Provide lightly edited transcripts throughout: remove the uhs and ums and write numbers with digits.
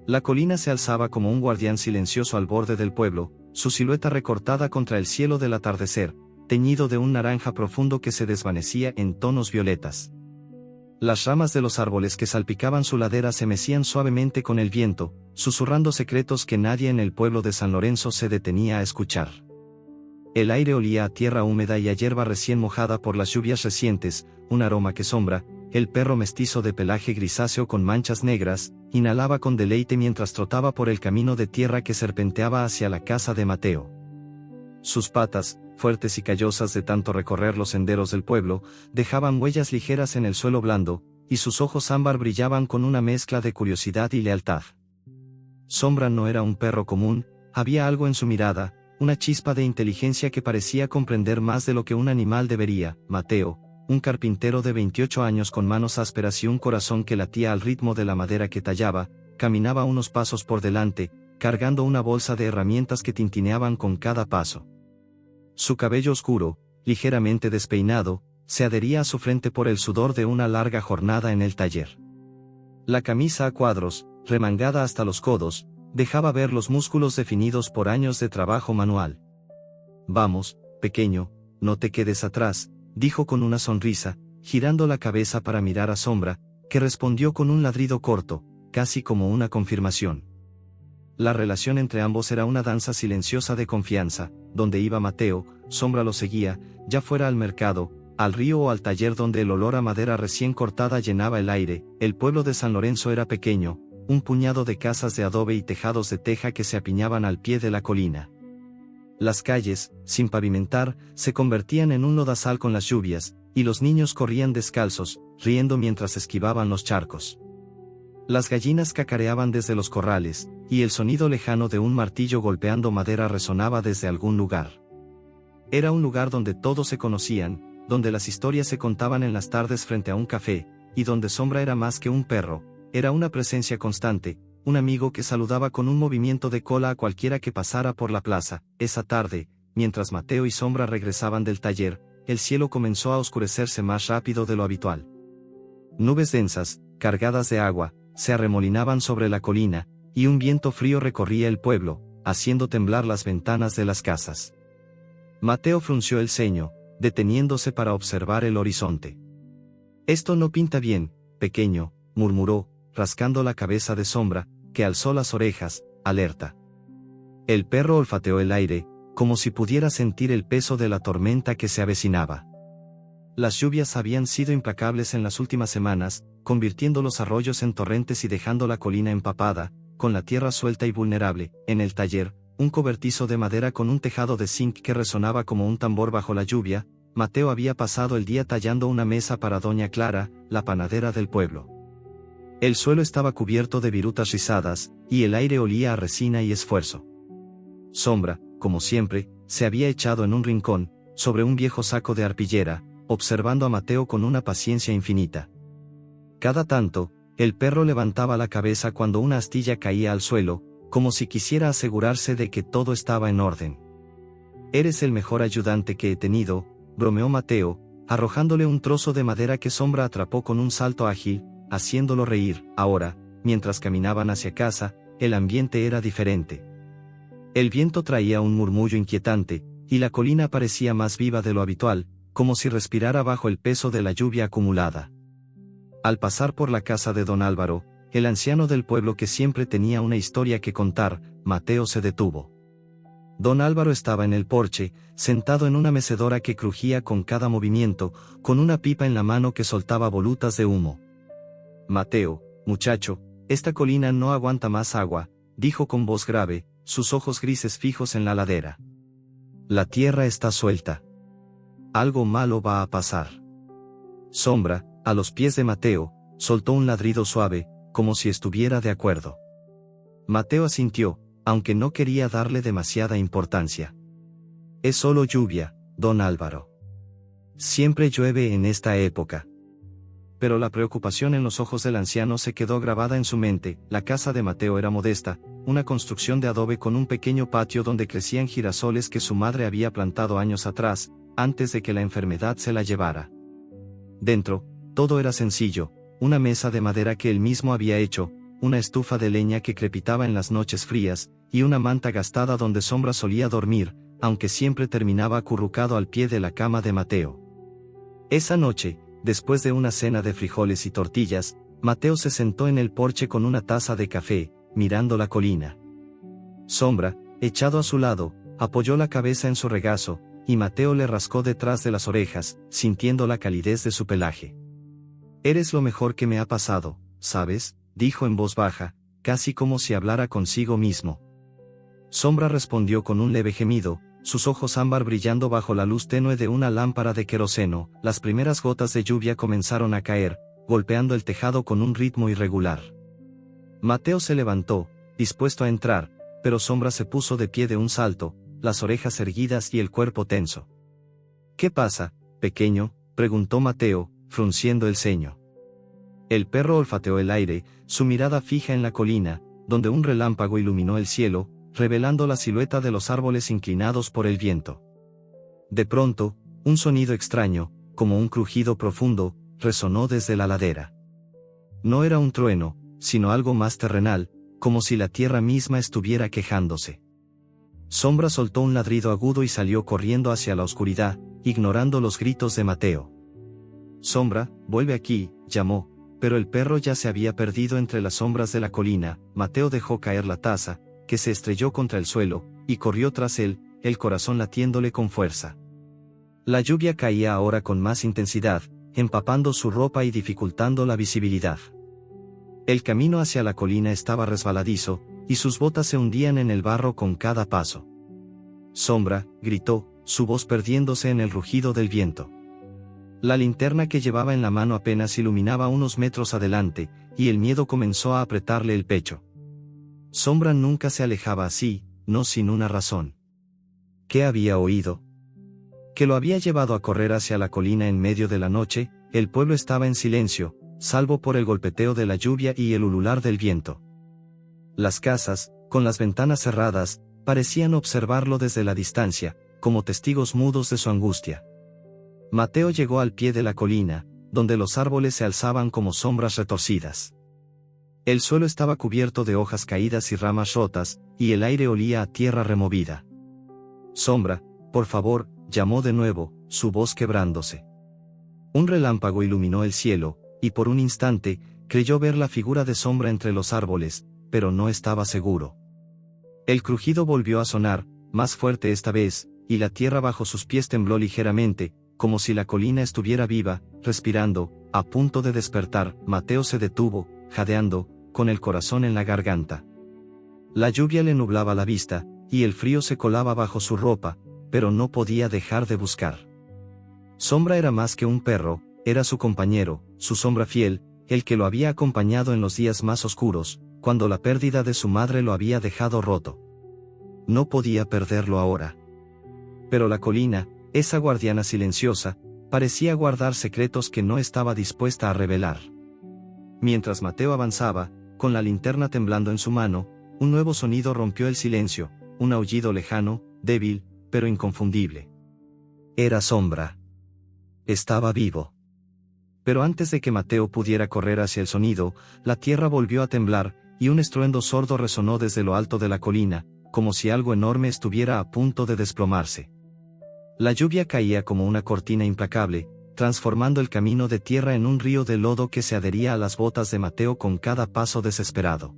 La colina se alzaba como un guardián silencioso al borde del pueblo, su silueta recortada contra el cielo del atardecer, teñido de un naranja profundo que se desvanecía en tonos violetas. Las ramas de los árboles que salpicaban su ladera se mecían suavemente con el viento, susurrando secretos que nadie en el pueblo de San Lorenzo se detenía a escuchar. El aire olía a tierra húmeda y a hierba recién mojada por las lluvias recientes, un aroma que Sombra, el perro mestizo de pelaje grisáceo con manchas negras, inhalaba con deleite mientras trotaba por el camino de tierra que serpenteaba hacia la casa de Mateo. Sus patas, fuertes y callosas de tanto recorrer los senderos del pueblo, dejaban huellas ligeras en el suelo blando, y sus ojos ámbar brillaban con una mezcla de curiosidad y lealtad. Sombra no era un perro común, había algo en su mirada, una chispa de inteligencia que parecía comprender más de lo que un animal debería. Mateo, un carpintero de 28 años con manos ásperas y un corazón que latía al ritmo de la madera que tallaba, caminaba unos pasos por delante, cargando una bolsa de herramientas que tintineaban con cada paso. Su cabello oscuro, ligeramente despeinado, se adhería a su frente por el sudor de una larga jornada en el taller. La camisa a cuadros, remangada hasta los codos, dejaba ver los músculos definidos por años de trabajo manual. «Vamos, pequeño, no te quedes atrás», dijo con una sonrisa, girando la cabeza para mirar a Sombra, que respondió con un ladrido corto, casi como una confirmación. La relación entre ambos era una danza silenciosa de confianza. Donde iba Mateo, Sombra lo seguía, ya fuera al mercado, al río o al taller donde el olor a madera recién cortada llenaba el aire. El pueblo de San Lorenzo era pequeño, un puñado de casas de adobe y tejados de teja que se apiñaban al pie de la colina. Las calles, sin pavimentar, se convertían en un lodazal con las lluvias, y los niños corrían descalzos, riendo mientras esquivaban los charcos. Las gallinas cacareaban desde los corrales, y el sonido lejano de un martillo golpeando madera resonaba desde algún lugar. Era un lugar donde todos se conocían, donde las historias se contaban en las tardes frente a un café, y donde Sombra era más que un perro, era una presencia constante, un amigo que saludaba con un movimiento de cola a cualquiera que pasara por la plaza. Esa tarde, mientras Mateo y Sombra regresaban del taller, el cielo comenzó a oscurecerse más rápido de lo habitual. Nubes densas, cargadas de agua, se arremolinaban sobre la colina, y un viento frío recorría el pueblo, haciendo temblar las ventanas de las casas. Mateo frunció el ceño, deteniéndose para observar el horizonte. «Esto no pinta bien, pequeño», murmuró, rascando la cabeza de Sombra, que alzó las orejas, alerta. El perro olfateó el aire, como si pudiera sentir el peso de la tormenta que se avecinaba. Las lluvias habían sido implacables en las últimas semanas, convirtiendo los arroyos en torrentes y dejando la colina empapada, con la tierra suelta y vulnerable. En el taller, un cobertizo de madera con un tejado de zinc que resonaba como un tambor bajo la lluvia, Mateo había pasado el día tallando una mesa para Doña Clara, la panadera del pueblo. El suelo estaba cubierto de virutas rizadas, y el aire olía a resina y esfuerzo. Sombra, como siempre, se había echado en un rincón, sobre un viejo saco de arpillera, observando a Mateo con una paciencia infinita. Cada tanto, el perro levantaba la cabeza cuando una astilla caía al suelo, como si quisiera asegurarse de que todo estaba en orden. «Eres el mejor ayudante que he tenido», bromeó Mateo, arrojándole un trozo de madera que Sombra atrapó con un salto ágil, haciéndolo reír. Ahora, mientras caminaban hacia casa, el ambiente era diferente. El viento traía un murmullo inquietante, y la colina parecía más viva de lo habitual, como si respirara bajo el peso de la lluvia acumulada. Al pasar por la casa de don Álvaro, el anciano del pueblo que siempre tenía una historia que contar, Mateo se detuvo. Don Álvaro estaba en el porche, sentado en una mecedora que crujía con cada movimiento, con una pipa en la mano que soltaba volutas de humo. «Mateo, muchacho, esta colina no aguanta más agua», dijo con voz grave, sus ojos grises fijos en la ladera. «La tierra está suelta. Algo malo va a pasar». Sombra, a los pies de Mateo, soltó un ladrido suave, como si estuviera de acuerdo. Mateo asintió, aunque no quería darle demasiada importancia. «Es solo lluvia, don Álvaro. Siempre llueve en esta época». Pero la preocupación en los ojos del anciano se quedó grabada en su mente. La casa de Mateo era modesta, una construcción de adobe con un pequeño patio donde crecían girasoles que su madre había plantado años atrás, antes de que la enfermedad se la llevara. Dentro, todo era sencillo, una mesa de madera que él mismo había hecho, una estufa de leña que crepitaba en las noches frías, y una manta gastada donde Sombra solía dormir, aunque siempre terminaba acurrucado al pie de la cama de Mateo. Esa noche, después de una cena de frijoles y tortillas, Mateo se sentó en el porche con una taza de café, mirando la colina. Sombra, echado a su lado, apoyó la cabeza en su regazo, y Mateo le rascó detrás de las orejas, sintiendo la calidez de su pelaje. «Eres lo mejor que me ha pasado, ¿sabes?», dijo en voz baja, casi como si hablara consigo mismo. Sombra respondió con un leve gemido, sus ojos ámbar brillando bajo la luz tenue de una lámpara de queroseno. Las primeras gotas de lluvia comenzaron a caer, golpeando el tejado con un ritmo irregular. Mateo se levantó, dispuesto a entrar, pero Sombra se puso de pie de un salto, las orejas erguidas y el cuerpo tenso. «¿Qué pasa, pequeño?», preguntó Mateo, frunciendo el ceño. El perro olfateó el aire, su mirada fija en la colina, donde un relámpago iluminó el cielo, revelando la silueta de los árboles inclinados por el viento. De pronto, un sonido extraño, como un crujido profundo, resonó desde la ladera. No era un trueno, sino algo más terrenal, como si la tierra misma estuviera quejándose. Sombra soltó un ladrido agudo y salió corriendo hacia la oscuridad, ignorando los gritos de Mateo. «Sombra, vuelve aquí», llamó, pero el perro ya se había perdido entre las sombras de la colina. Mateo dejó caer la taza, que se estrelló contra el suelo, y corrió tras él, el corazón latiéndole con fuerza. La lluvia caía ahora con más intensidad, empapando su ropa y dificultando la visibilidad. El camino hacia la colina estaba resbaladizo, y sus botas se hundían en el barro con cada paso. «Sombra», gritó, su voz perdiéndose en el rugido del viento. La linterna que llevaba en la mano apenas iluminaba unos metros adelante, y el miedo comenzó a apretarle el pecho. Sombra nunca se alejaba así, no sin una razón. ¿Qué había oído? Que lo había llevado a correr hacia la colina en medio de la noche. El pueblo estaba en silencio, salvo por el golpeteo de la lluvia y el ulular del viento. Las casas, con las ventanas cerradas, parecían observarlo desde la distancia, como testigos mudos de su angustia. Mateo llegó al pie de la colina, donde los árboles se alzaban como sombras retorcidas. El suelo estaba cubierto de hojas caídas y ramas rotas, y el aire olía a tierra removida. «Sombra, por favor», llamó de nuevo, su voz quebrándose. Un relámpago iluminó el cielo, y por un instante, creyó ver la figura de Sombra entre los árboles, pero no estaba seguro. El crujido volvió a sonar, más fuerte esta vez, y la tierra bajo sus pies tembló ligeramente, como si la colina estuviera viva, respirando, a punto de despertar. Mateo se detuvo, jadeando, con el corazón en la garganta. La lluvia le nublaba la vista, y el frío se colaba bajo su ropa, pero no podía dejar de buscar. Sombra era más que un perro, era su compañero, su sombra fiel, el que lo había acompañado en los días más oscuros, cuando la pérdida de su madre lo había dejado roto. No podía perderlo ahora. Pero la colina, esa guardiana silenciosa, parecía guardar secretos que no estaba dispuesta a revelar. Mientras Mateo avanzaba, con la linterna temblando en su mano, un nuevo sonido rompió el silencio, un aullido lejano, débil, pero inconfundible. Era Sombra. Estaba vivo. Pero antes de que Mateo pudiera correr hacia el sonido, la tierra volvió a temblar, y un estruendo sordo resonó desde lo alto de la colina, como si algo enorme estuviera a punto de desplomarse. La lluvia caía como una cortina implacable, transformando el camino de tierra en un río de lodo que se adhería a las botas de Mateo con cada paso desesperado.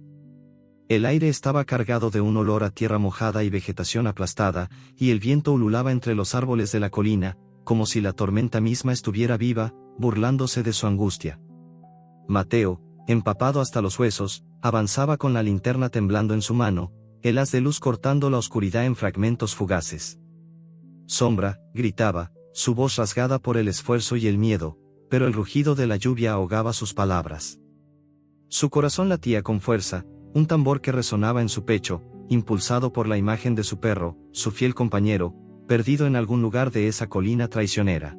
El aire estaba cargado de un olor a tierra mojada y vegetación aplastada, y el viento ululaba entre los árboles de la colina, como si la tormenta misma estuviera viva, burlándose de su angustia. Mateo, empapado hasta los huesos, avanzaba con la linterna temblando en su mano, el haz de luz cortando la oscuridad en fragmentos fugaces. «Sombra», gritaba, su voz rasgada por el esfuerzo y el miedo, pero el rugido de la lluvia ahogaba sus palabras. Su corazón latía con fuerza, un tambor que resonaba en su pecho, impulsado por la imagen de su perro, su fiel compañero, perdido en algún lugar de esa colina traicionera.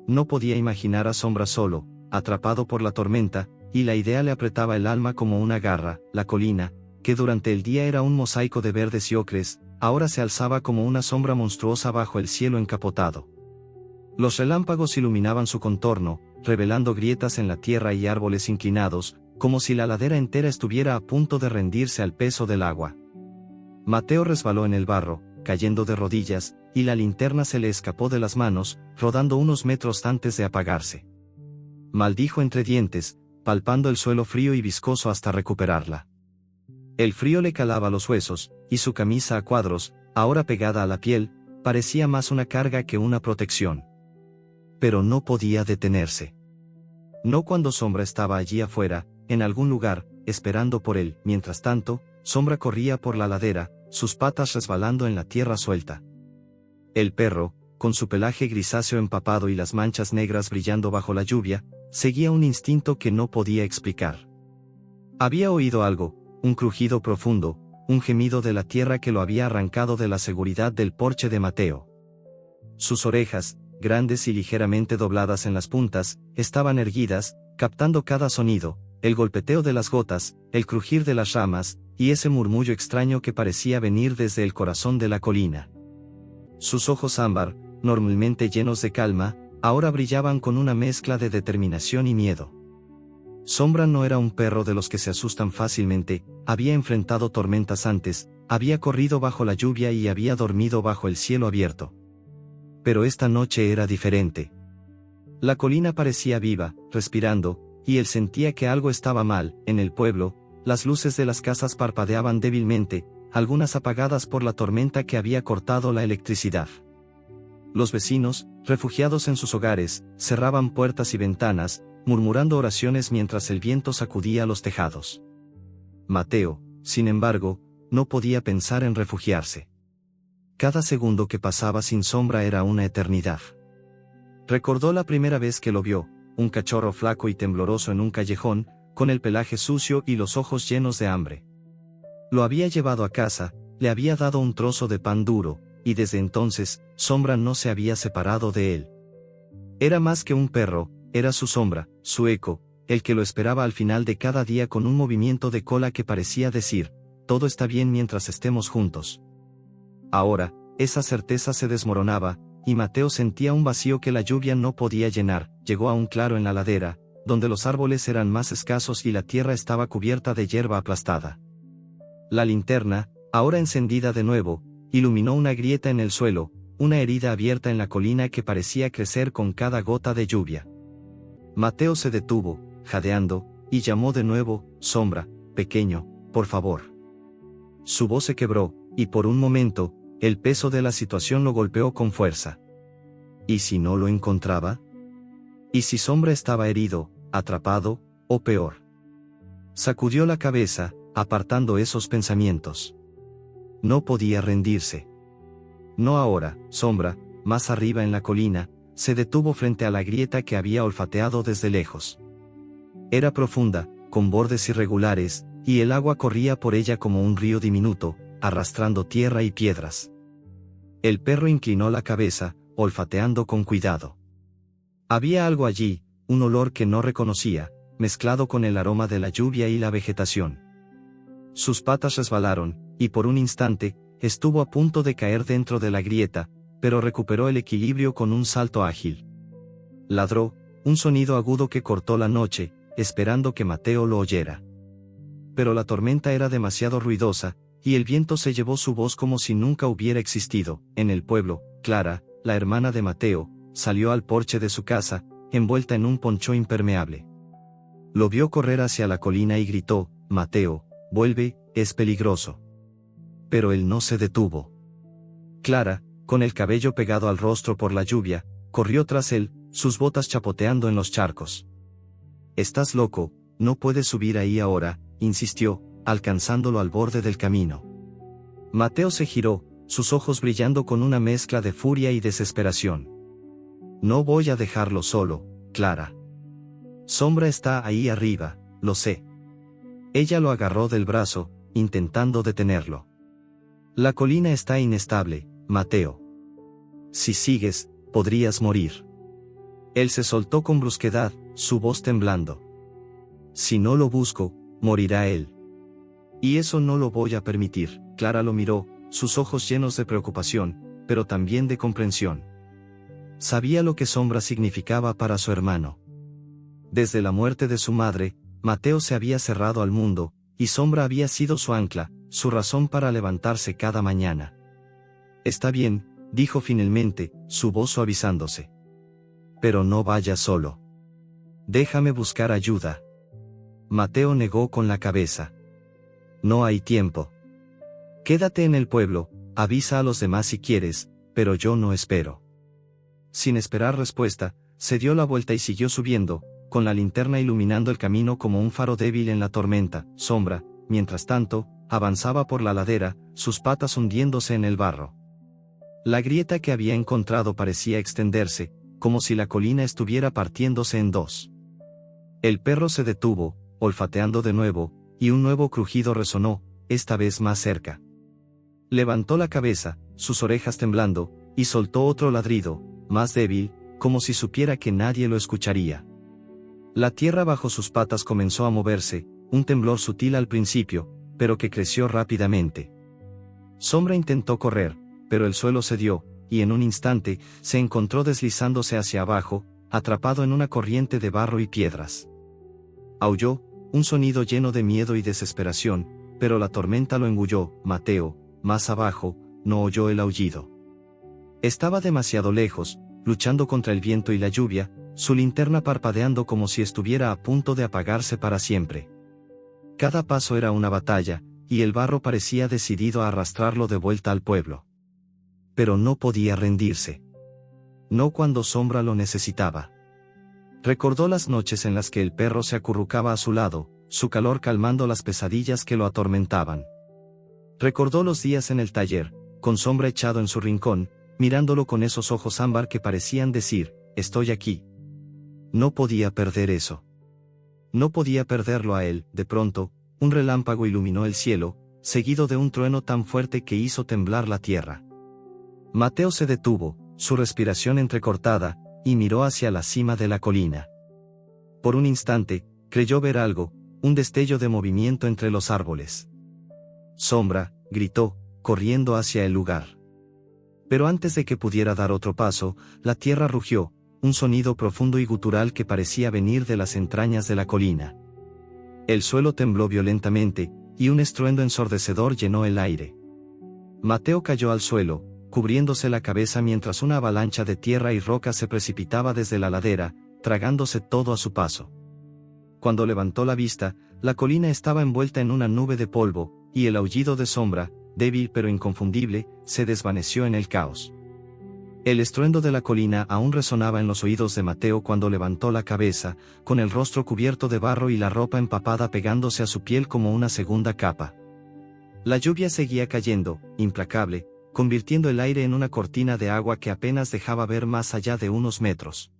No podía imaginar a Sombra solo, atrapado por la tormenta, y la idea le apretaba el alma como una garra. La colina, que durante el día era un mosaico de verdes y ocres, ahora se alzaba como una sombra monstruosa bajo el cielo encapotado. Los relámpagos iluminaban su contorno, revelando grietas en la tierra y árboles inclinados, como si la ladera entera estuviera a punto de rendirse al peso del agua. Mateo resbaló en el barro, cayendo de rodillas, y la linterna se le escapó de las manos, rodando unos metros antes de apagarse. Maldijo entre dientes, palpando el suelo frío y viscoso hasta recuperarla. El frío le calaba los huesos, y su camisa a cuadros, ahora pegada a la piel, parecía más una carga que una protección. Pero no podía detenerse. No cuando Sombra estaba allí afuera, en algún lugar, esperando por él. Mientras tanto, Sombra corría por la ladera, sus patas resbalando en la tierra suelta. El perro, con su pelaje grisáceo empapado y las manchas negras brillando bajo la lluvia, seguía un instinto que no podía explicar. Había oído algo, un crujido profundo, un gemido de la tierra que lo había arrancado de la seguridad del porche de Mateo. Sus orejas, grandes y ligeramente dobladas en las puntas, estaban erguidas, captando cada sonido, el golpeteo de las gotas, el crujir de las ramas, y ese murmullo extraño que parecía venir desde el corazón de la colina. Sus ojos ámbar, normalmente llenos de calma, ahora brillaban con una mezcla de determinación y miedo. Sombra no era un perro de los que se asustan fácilmente, había enfrentado tormentas antes, había corrido bajo la lluvia y había dormido bajo el cielo abierto. Pero esta noche era diferente. La colina parecía viva, respirando, y él sentía que algo estaba mal. En el pueblo, las luces de las casas parpadeaban débilmente, algunas apagadas por la tormenta que había cortado la electricidad. Los vecinos, refugiados en sus hogares, cerraban puertas y ventanas, murmurando oraciones mientras el viento sacudía los tejados. Mateo, sin embargo, no podía pensar en refugiarse. Cada segundo que pasaba sin Sombra era una eternidad. Recordó la primera vez que lo vio, un cachorro flaco y tembloroso en un callejón, con el pelaje sucio y los ojos llenos de hambre. Lo había llevado a casa, le había dado un trozo de pan duro, y desde entonces, Sombra no se había separado de él. Era más que un perro, era su sombra, su eco, el que lo esperaba al final de cada día con un movimiento de cola que parecía decir, todo está bien mientras estemos juntos. Ahora, esa certeza se desmoronaba, y Mateo sentía un vacío que la lluvia no podía llenar. Llegó a un claro en la ladera, donde los árboles eran más escasos y la tierra estaba cubierta de hierba aplastada. La linterna, ahora encendida de nuevo, iluminó una grieta en el suelo, una herida abierta en la colina que parecía crecer con cada gota de lluvia. Mateo se detuvo, jadeando, y llamó de nuevo, Sombra, pequeño, por favor. Su voz se quebró, y por un momento, el peso de la situación lo golpeó con fuerza. ¿Y si no lo encontraba? ¿Y si Sombra estaba herido, atrapado, o peor? Sacudió la cabeza, apartando esos pensamientos. No podía rendirse. No ahora. Sombra, más arriba en la colina, se detuvo frente a la grieta que había olfateado desde lejos. Era profunda, con bordes irregulares, y el agua corría por ella como un río diminuto, arrastrando tierra y piedras. El perro inclinó la cabeza, olfateando con cuidado. Había algo allí, un olor que no reconocía, mezclado con el aroma de la lluvia y la vegetación. Sus patas resbalaron, y por un instante, estuvo a punto de caer dentro de la grieta, pero recuperó el equilibrio con un salto ágil. Ladró, un sonido agudo que cortó la noche, esperando que Mateo lo oyera. Pero la tormenta era demasiado ruidosa, y el viento se llevó su voz como si nunca hubiera existido. En el pueblo, Clara, la hermana de Mateo, salió al porche de su casa, envuelta en un poncho impermeable. Lo vio correr hacia la colina y gritó, Mateo, vuelve, es peligroso. Pero él no se detuvo. Clara, con el cabello pegado al rostro por la lluvia, corrió tras él, sus botas chapoteando en los charcos. Estás loco, no puedes subir ahí ahora, insistió, alcanzándolo al borde del camino. Mateo se giró, sus ojos brillando con una mezcla de furia y desesperación. No voy a dejarlo solo, Clara. Sombra está ahí arriba, lo sé. Ella lo agarró del brazo, intentando detenerlo. La colina está inestable, Mateo. Si sigues, podrías morir. Él se soltó con brusquedad, su voz temblando. Si no lo busco, morirá él. Y eso no lo voy a permitir. Clara lo miró, sus ojos llenos de preocupación, pero también de comprensión. Sabía lo que Sombra significaba para su hermano. Desde la muerte de su madre, Mateo se había cerrado al mundo, y Sombra había sido su ancla, su razón para levantarse cada mañana. Está bien, dijo finalmente, su voz suavizándose. Pero no vayas solo. Déjame buscar ayuda. Mateo negó con la cabeza. No hay tiempo. Quédate en el pueblo, avisa a los demás si quieres, pero yo no espero. Sin esperar respuesta, se dio la vuelta y siguió subiendo, con la linterna iluminando el camino como un faro débil en la tormenta. Sombra, mientras tanto, avanzaba por la ladera, sus patas hundiéndose en el barro. La grieta que había encontrado parecía extenderse, como si la colina estuviera partiéndose en dos. El perro se detuvo, olfateando de nuevo, y un nuevo crujido resonó, esta vez más cerca. Levantó la cabeza, sus orejas temblando, y soltó otro ladrido, más débil, como si supiera que nadie lo escucharía. La tierra bajo sus patas comenzó a moverse, un temblor sutil al principio, pero que creció rápidamente. Sombra intentó correr, pero el suelo cedió, y en un instante, se encontró deslizándose hacia abajo, atrapado en una corriente de barro y piedras. Aulló, un sonido lleno de miedo y desesperación, pero la tormenta lo engulló. Mateo, más abajo, no oyó el aullido. Estaba demasiado lejos, luchando contra el viento y la lluvia, su linterna parpadeando como si estuviera a punto de apagarse para siempre. Cada paso era una batalla, y el barro parecía decidido a arrastrarlo de vuelta al pueblo. Pero no podía rendirse. No cuando Sombra lo necesitaba. Recordó las noches en las que el perro se acurrucaba a su lado, su calor calmando las pesadillas que lo atormentaban. Recordó los días en el taller, con Sombra echado en su rincón, mirándolo con esos ojos ámbar que parecían decir, estoy aquí. No podía perder eso. No podía perderlo a él. De pronto, un relámpago iluminó el cielo, seguido de un trueno tan fuerte que hizo temblar la tierra. Mateo se detuvo, su respiración entrecortada, y miró hacia la cima de la colina. Por un instante, creyó ver algo, un destello de movimiento entre los árboles. Sombra, gritó, corriendo hacia el lugar. Pero antes de que pudiera dar otro paso, la tierra rugió, un sonido profundo y gutural que parecía venir de las entrañas de la colina. El suelo tembló violentamente, y un estruendo ensordecedor llenó el aire. Mateo cayó al suelo, cubriéndose la cabeza mientras una avalancha de tierra y rocas se precipitaba desde la ladera, tragándose todo a su paso. Cuando levantó la vista, la colina estaba envuelta en una nube de polvo, y el aullido de Sombra, débil pero inconfundible, se desvaneció en el caos. El estruendo de la colina aún resonaba en los oídos de Mateo cuando levantó la cabeza, con el rostro cubierto de barro y la ropa empapada pegándose a su piel como una segunda capa. La lluvia seguía cayendo, implacable, convirtiendo el aire en una cortina de agua que apenas dejaba ver más allá de unos metros.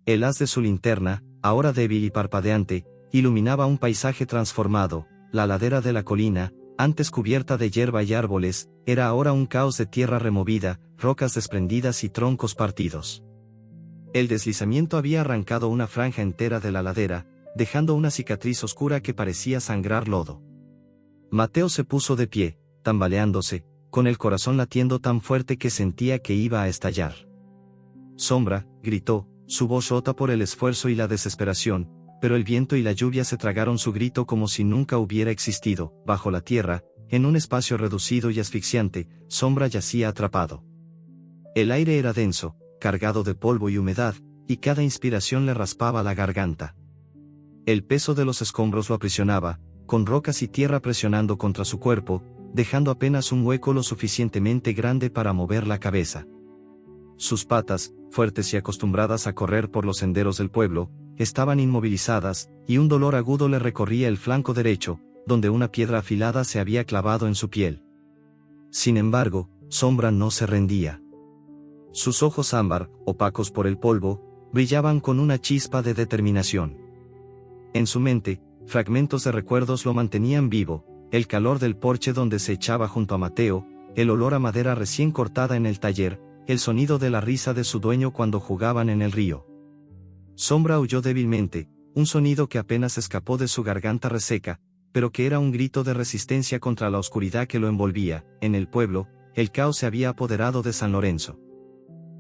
El haz de su linterna, ahora débil y parpadeante, iluminaba un paisaje transformado. La ladera de la colina, antes cubierta de hierba y árboles, era ahora un caos de tierra removida, rocas desprendidas y troncos partidos. El deslizamiento había arrancado una franja entera de la ladera, dejando una cicatriz oscura que parecía sangrar lodo. Mateo se puso de pie, tambaleándose, con el corazón latiendo tan fuerte que sentía que iba a estallar. Sombra, gritó, su voz rota por el esfuerzo y la desesperación, pero el viento y la lluvia se tragaron su grito como si nunca hubiera existido. Bajo la tierra, en un espacio reducido y asfixiante, Sombra yacía atrapado. El aire era denso, cargado de polvo y humedad, y cada inspiración le raspaba la garganta. El peso de los escombros lo aprisionaba, con rocas y tierra presionando contra su cuerpo, dejando apenas un hueco lo suficientemente grande para mover la cabeza. Sus patas, fuertes y acostumbradas a correr por los senderos del pueblo, estaban inmovilizadas, y un dolor agudo le recorría el flanco derecho, donde una piedra afilada se había clavado en su piel. Sin embargo, Sombra no se rendía. Sus ojos ámbar, opacos por el polvo, brillaban con una chispa de determinación. En su mente, fragmentos de recuerdos lo mantenían vivo, el calor del porche donde se echaba junto a Mateo, el olor a madera recién cortada en el taller, el sonido de la risa de su dueño cuando jugaban en el río. Sombra aulló débilmente, un sonido que apenas escapó de su garganta reseca, pero que era un grito de resistencia contra la oscuridad que lo envolvía. En el pueblo, el caos se había apoderado de San Lorenzo.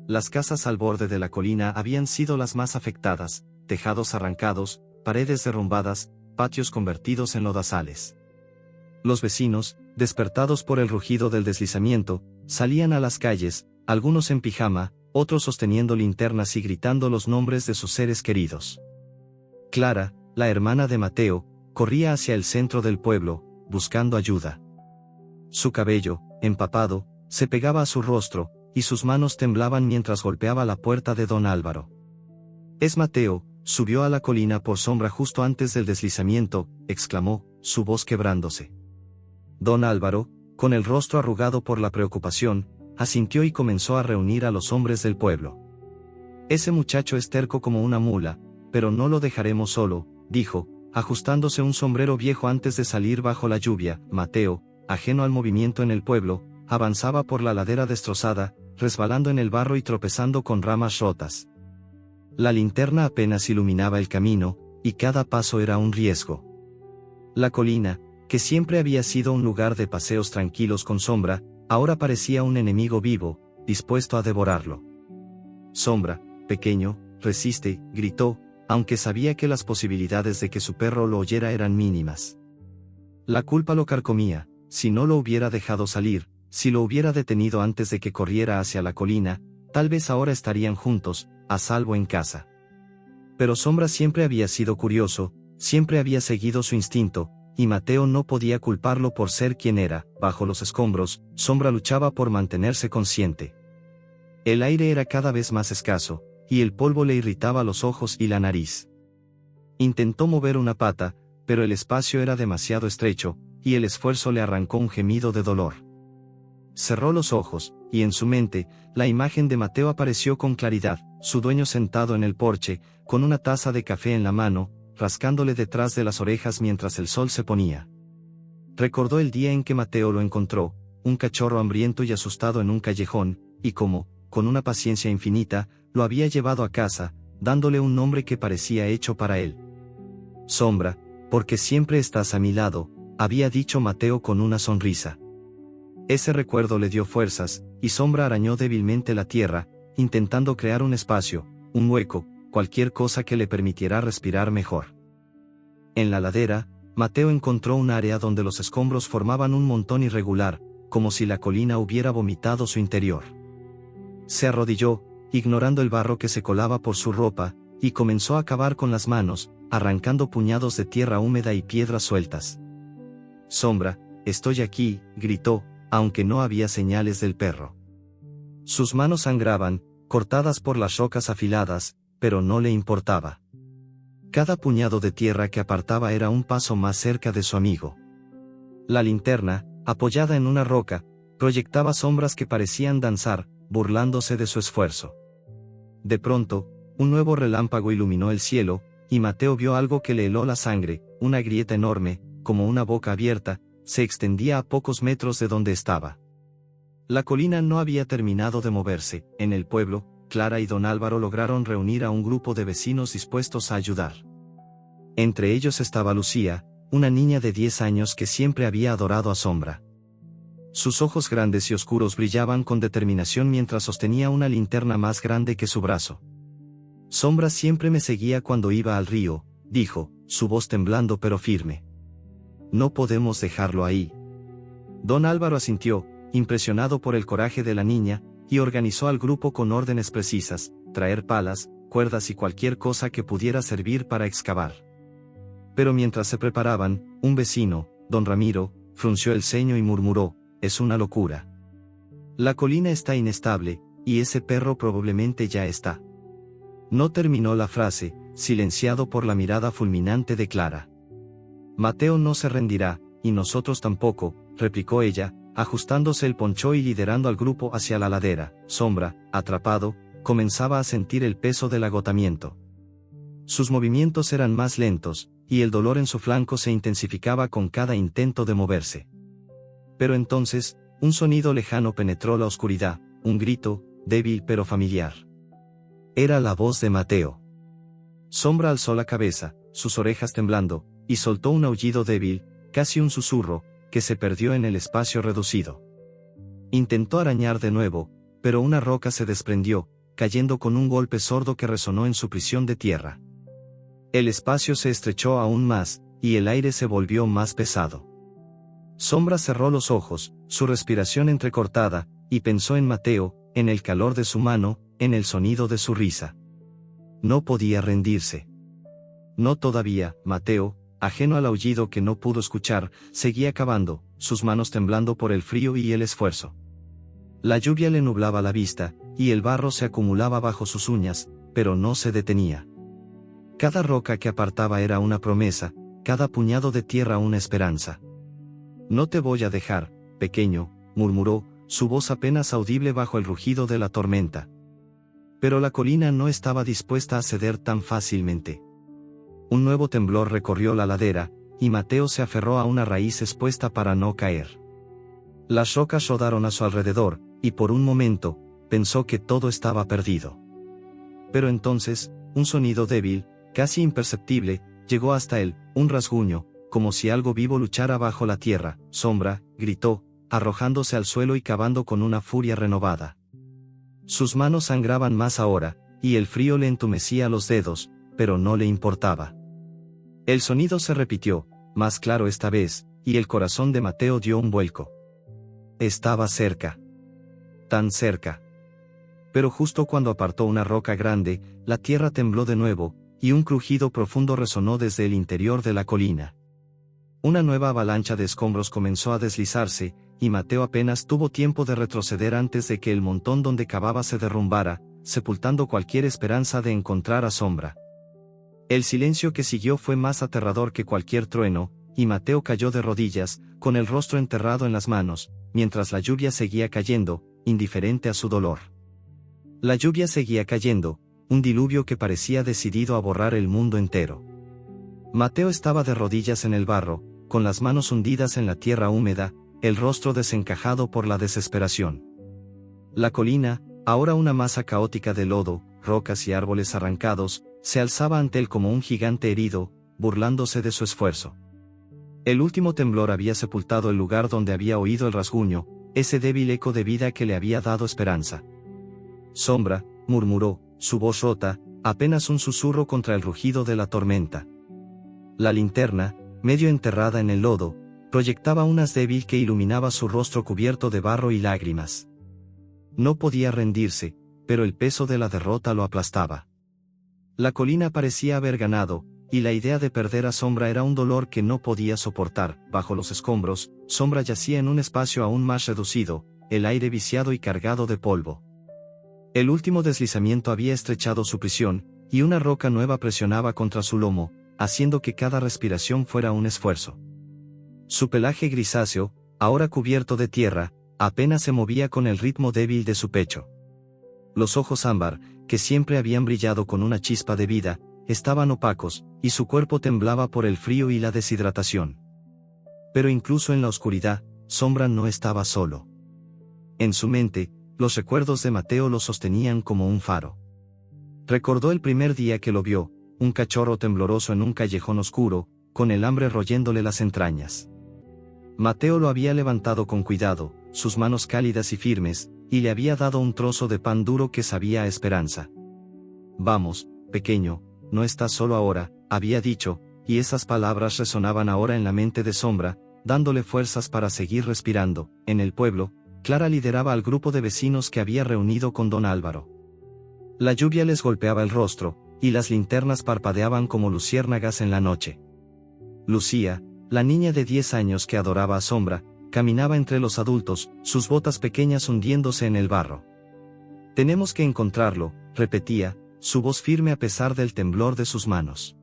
Las casas al borde de la colina habían sido las más afectadas, tejados arrancados, paredes derrumbadas, patios convertidos en lodazales. Los vecinos, despertados por el rugido del deslizamiento, salían a las calles, algunos en pijama, otros sosteniendo linternas y gritando los nombres de sus seres queridos. Clara, la hermana de Mateo, corría hacia el centro del pueblo, buscando ayuda. Su cabello, empapado, se pegaba a su rostro, y sus manos temblaban mientras golpeaba la puerta de don Álvaro. «Es Mateo», subió a la colina por Sombra justo antes del deslizamiento, exclamó, su voz quebrándose. Don Álvaro, con el rostro arrugado por la preocupación, asintió y comenzó a reunir a los hombres del pueblo. «Ese muchacho es terco como una mula, pero no lo dejaremos solo», dijo, ajustándose un sombrero viejo antes de salir bajo la lluvia. Mateo, ajeno al movimiento en el pueblo, avanzaba por la ladera destrozada, resbalando en el barro y tropezando con ramas rotas. La linterna apenas iluminaba el camino, y cada paso era un riesgo. La colina, que siempre había sido un lugar de paseos tranquilos con Sombra, ahora parecía un enemigo vivo, dispuesto a devorarlo. «Sombra, pequeño, resiste», gritó, aunque sabía que las posibilidades de que su perro lo oyera eran mínimas. La culpa lo carcomía. Si no lo hubiera dejado salir, si lo hubiera detenido antes de que corriera hacia la colina, tal vez ahora estarían juntos, a salvo en casa. Pero Sombra siempre había sido curioso, siempre había seguido su instinto, y Mateo no podía culparlo por ser quien era. Bajo los escombros, Sombra luchaba por mantenerse consciente. El aire era cada vez más escaso, y el polvo le irritaba los ojos y la nariz. Intentó mover una pata, pero el espacio era demasiado estrecho, y el esfuerzo le arrancó un gemido de dolor. Cerró los ojos, y en su mente, la imagen de Mateo apareció con claridad, su dueño sentado en el porche, con una taza de café en la mano, rascándole detrás de las orejas mientras el sol se ponía. Recordó el día en que Mateo lo encontró, un cachorro hambriento y asustado en un callejón, y cómo, con una paciencia infinita, lo había llevado a casa, dándole un nombre que parecía hecho para él. «Sombra, porque siempre estás a mi lado», había dicho Mateo con una sonrisa. Ese recuerdo le dio fuerzas, y Sombra arañó débilmente la tierra, intentando crear un espacio, un hueco, cualquier cosa que le permitiera respirar mejor. En la ladera, Mateo encontró un área donde los escombros formaban un montón irregular, como si la colina hubiera vomitado su interior. Se arrodilló, ignorando el barro que se colaba por su ropa, y comenzó a cavar con las manos, arrancando puñados de tierra húmeda y piedras sueltas. «Sombra, estoy aquí», gritó, aunque no había señales del perro. Sus manos sangraban, cortadas por las rocas afiladas, pero no le importaba. Cada puñado de tierra que apartaba era un paso más cerca de su amigo. La linterna, apoyada en una roca, proyectaba sombras que parecían danzar, burlándose de su esfuerzo. De pronto, un nuevo relámpago iluminó el cielo, y Mateo vio algo que le heló la sangre. Una grieta enorme, como una boca abierta, se extendía a pocos metros de donde estaba. La colina no había terminado de moverse. En el pueblo, Clara y don Álvaro lograron reunir a un grupo de vecinos dispuestos a ayudar. Entre ellos estaba Lucía, una niña de 10 años que siempre había adorado a Sombra. Sus ojos grandes y oscuros brillaban con determinación mientras sostenía una linterna más grande que su brazo. «Sombra siempre me seguía cuando iba al río», dijo, su voz temblando pero firme. «No podemos dejarlo ahí». Don Álvaro asintió, impresionado por el coraje de la niña, y organizó al grupo con órdenes precisas: traer palas, cuerdas y cualquier cosa que pudiera servir para excavar. Pero mientras se preparaban, un vecino, don Ramiro, frunció el ceño y murmuró: «Es una locura. La colina está inestable, y ese perro probablemente ya está». No terminó la frase, silenciado por la mirada fulminante de Clara. «Mateo no se rendirá, y nosotros tampoco», replicó ella, ajustándose el poncho y liderando al grupo hacia la ladera. Sombra, atrapado, comenzaba a sentir el peso del agotamiento. Sus movimientos eran más lentos, y el dolor en su flanco se intensificaba con cada intento de moverse. Pero entonces, un sonido lejano penetró la oscuridad, un grito, débil pero familiar. Era la voz de Mateo. Sombra alzó la cabeza, sus orejas temblando, y soltó un aullido débil, casi un susurro, que se perdió en el espacio reducido. Intentó arañar de nuevo, pero una roca se desprendió, cayendo con un golpe sordo que resonó en su prisión de tierra. El espacio se estrechó aún más, y el aire se volvió más pesado. Sombra cerró los ojos, su respiración entrecortada, y pensó en Mateo, en el calor de su mano, en el sonido de su risa. No podía rendirse. No todavía. Mateo, ajeno al aullido que no pudo escuchar, seguía cavando, sus manos temblando por el frío y el esfuerzo. La lluvia le nublaba la vista, y el barro se acumulaba bajo sus uñas, pero no se detenía. Cada roca que apartaba era una promesa, cada puñado de tierra una esperanza. No te voy a dejar, pequeño, murmuró, su voz apenas audible bajo el rugido de la tormenta. Pero la colina no estaba dispuesta a ceder tan fácilmente. Un nuevo temblor recorrió la ladera, y Mateo se aferró a una raíz expuesta para no caer. Las rocas rodaron a su alrededor, y por un momento, pensó que todo estaba perdido. Pero entonces, un sonido débil, casi imperceptible, llegó hasta él, un rasguño, como si algo vivo luchara bajo la tierra. Sombra, gritó, arrojándose al suelo y cavando con una furia renovada. Sus manos sangraban más ahora, y el frío le entumecía los dedos, pero no le importaba. El sonido se repitió, más claro esta vez, y el corazón de Mateo dio un vuelco. Estaba cerca. Tan cerca. Pero justo cuando apartó una roca grande, la tierra tembló de nuevo, y un crujido profundo resonó desde el interior de la colina. Una nueva avalancha de escombros comenzó a deslizarse, y Mateo apenas tuvo tiempo de retroceder antes de que el montón donde cavaba se derrumbara, sepultando cualquier esperanza de encontrar a Sombra. El silencio que siguió fue más aterrador que cualquier trueno, y Mateo cayó de rodillas, con el rostro enterrado en las manos, mientras la lluvia seguía cayendo, indiferente a su dolor. La lluvia seguía cayendo, un diluvio que parecía decidido a borrar el mundo entero. Mateo estaba de rodillas en el barro, con las manos hundidas en la tierra húmeda, el rostro desencajado por la desesperación. La colina, ahora una masa caótica de lodo, rocas y árboles arrancados, se alzaba ante él como un gigante herido, burlándose de su esfuerzo. El último temblor había sepultado el lugar donde había oído el rasguño, ese débil eco de vida que le había dado esperanza. Sombra, murmuró, su voz rota, apenas un susurro contra el rugido de la tormenta. La linterna, medio enterrada en el lodo, proyectaba un haz débil que iluminaba su rostro cubierto de barro y lágrimas. No podía rendirse, pero el peso de la derrota lo aplastaba. La colina parecía haber ganado, y la idea de perder a Sombra era un dolor que no podía soportar. Bajo los escombros, Sombra yacía en un espacio aún más reducido, el aire viciado y cargado de polvo. El último deslizamiento había estrechado su prisión, y una roca nueva presionaba contra su lomo, haciendo que cada respiración fuera un esfuerzo. Su pelaje grisáceo, ahora cubierto de tierra, apenas se movía con el ritmo débil de su pecho. Los ojos ámbar, que siempre habían brillado con una chispa de vida, estaban opacos, y su cuerpo temblaba por el frío y la deshidratación. Pero incluso en la oscuridad, Sombra no estaba solo. En su mente, los recuerdos de Mateo lo sostenían como un faro. Recordó el primer día que lo vio, un cachorro tembloroso en un callejón oscuro, con el hambre royéndole las entrañas. Mateo lo había levantado con cuidado, sus manos cálidas y firmes, y le había dado un trozo de pan duro que sabía a esperanza. Vamos, pequeño, no estás solo ahora, había dicho, y esas palabras resonaban ahora en la mente de Sombra, dándole fuerzas para seguir respirando. En el pueblo, Clara lideraba al grupo de vecinos que había reunido con don Álvaro. La lluvia les golpeaba el rostro, y las linternas parpadeaban como luciérnagas en la noche. Lucía, la niña de 10 años que adoraba a Sombra, caminaba entre los adultos, sus botas pequeñas hundiéndose en el barro. Tenemos que encontrarlo, repetía, su voz firme a pesar del temblor de sus manos.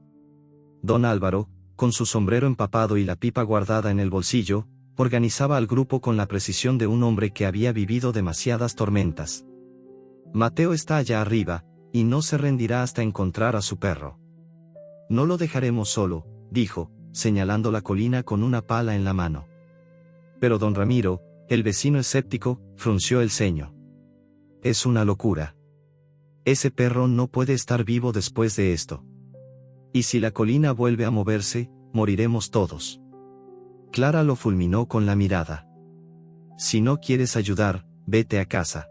Don Álvaro, con su sombrero empapado y la pipa guardada en el bolsillo, organizaba al grupo con la precisión de un hombre que había vivido demasiadas tormentas. Mateo está allá arriba, y no se rendirá hasta encontrar a su perro. No lo dejaremos solo, dijo, señalando la colina con una pala en la mano. Pero don Ramiro, el vecino escéptico, frunció el ceño. Es una locura. Ese perro no puede estar vivo después de esto. Y si la colina vuelve a moverse, moriremos todos. Clara lo fulminó con la mirada. Si no quieres ayudar, vete a casa.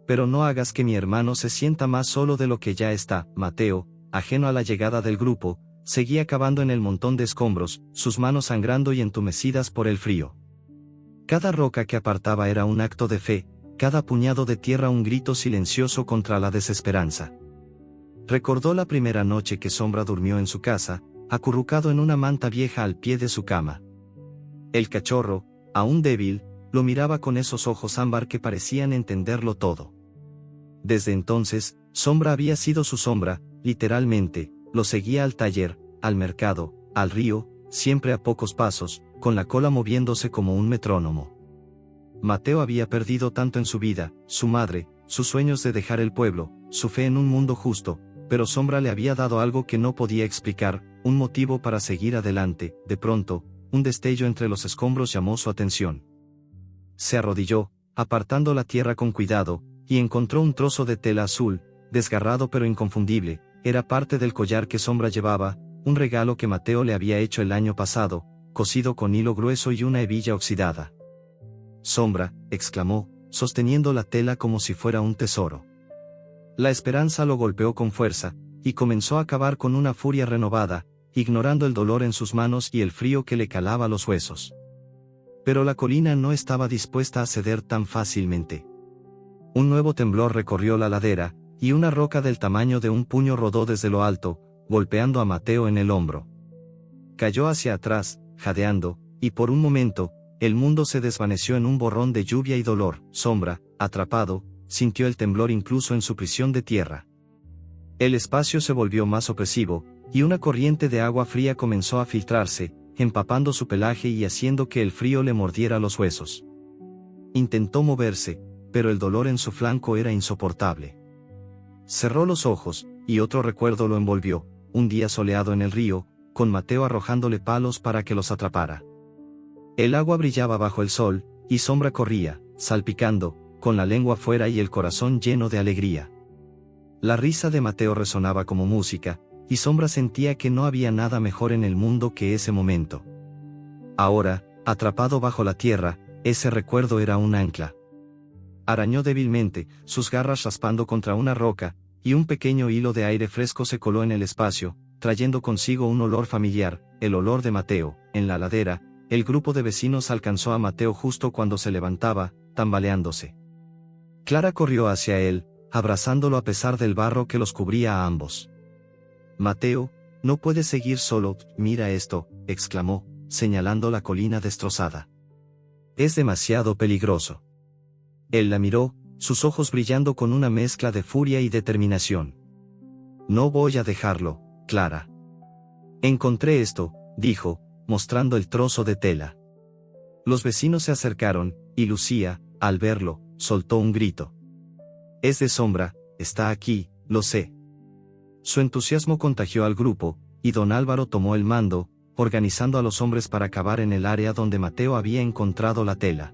Pero no hagas que mi hermano se sienta más solo de lo que ya está. Mateo, ajeno a la llegada del grupo, seguía cavando en el montón de escombros, sus manos sangrando y entumecidas por el frío. Cada roca que apartaba era un acto de fe, cada puñado de tierra un grito silencioso contra la desesperanza. Recordó la primera noche que Sombra durmió en su casa, acurrucado en una manta vieja al pie de su cama. El cachorro, aún débil, lo miraba con esos ojos ámbar que parecían entenderlo todo. Desde entonces, Sombra había sido su sombra, literalmente, lo seguía al taller, al mercado, al río, siempre a pocos pasos, con la cola moviéndose como un metrónomo. Mateo había perdido tanto en su vida, su madre, sus sueños de dejar el pueblo, su fe en un mundo justo, pero Sombra le había dado algo que no podía explicar, un motivo para seguir adelante. De pronto, un destello entre los escombros llamó su atención. Se arrodilló, apartando la tierra con cuidado, y encontró un trozo de tela azul, desgarrado pero inconfundible. Era parte del collar que Sombra llevaba, un regalo que Mateo le había hecho el año pasado, cosido con hilo grueso y una hebilla oxidada. «Sombra», exclamó, sosteniendo la tela como si fuera un tesoro. La esperanza lo golpeó con fuerza, y comenzó a cavar con una furia renovada, ignorando el dolor en sus manos y el frío que le calaba los huesos. Pero la colina no estaba dispuesta a ceder tan fácilmente. Un nuevo temblor recorrió la ladera, y una roca del tamaño de un puño rodó desde lo alto, golpeando a Mateo en el hombro. Cayó hacia atrás, jadeando, y por un momento, el mundo se desvaneció en un borrón de lluvia y dolor. Sombra, atrapado, sintió el temblor incluso en su prisión de tierra. El espacio se volvió más opresivo, y una corriente de agua fría comenzó a filtrarse, empapando su pelaje y haciendo que el frío le mordiera los huesos. Intentó moverse, pero el dolor en su flanco era insoportable. Cerró los ojos, y otro recuerdo lo envolvió, un día soleado en el río, con Mateo arrojándole palos para que los atrapara. El agua brillaba bajo el sol, y Sombra corría, salpicando, con la lengua fuera y el corazón lleno de alegría. La risa de Mateo resonaba como música, y Sombra sentía que no había nada mejor en el mundo que ese momento. Ahora, atrapado bajo la tierra, ese recuerdo era un ancla. Arañó débilmente, sus garras raspando contra una roca, y un pequeño hilo de aire fresco se coló en el espacio, trayendo consigo un olor familiar, el olor de Mateo. En la ladera, el grupo de vecinos alcanzó a Mateo justo cuando se levantaba, tambaleándose. Clara corrió hacia él, abrazándolo a pesar del barro que los cubría a ambos. «Mateo, no puedes seguir solo, mira esto», exclamó, señalando la colina destrozada. «Es demasiado peligroso». Él la miró, sus ojos brillando con una mezcla de furia y determinación. «No voy a dejarlo, Clara». «Encontré esto», dijo, mostrando el trozo de tela. Los vecinos se acercaron, y Lucía, al verlo, soltó un grito. «Es de Sombra, está aquí, lo sé». Su entusiasmo contagió al grupo, y don Álvaro tomó el mando, organizando a los hombres para cavar en el área donde Mateo había encontrado la tela.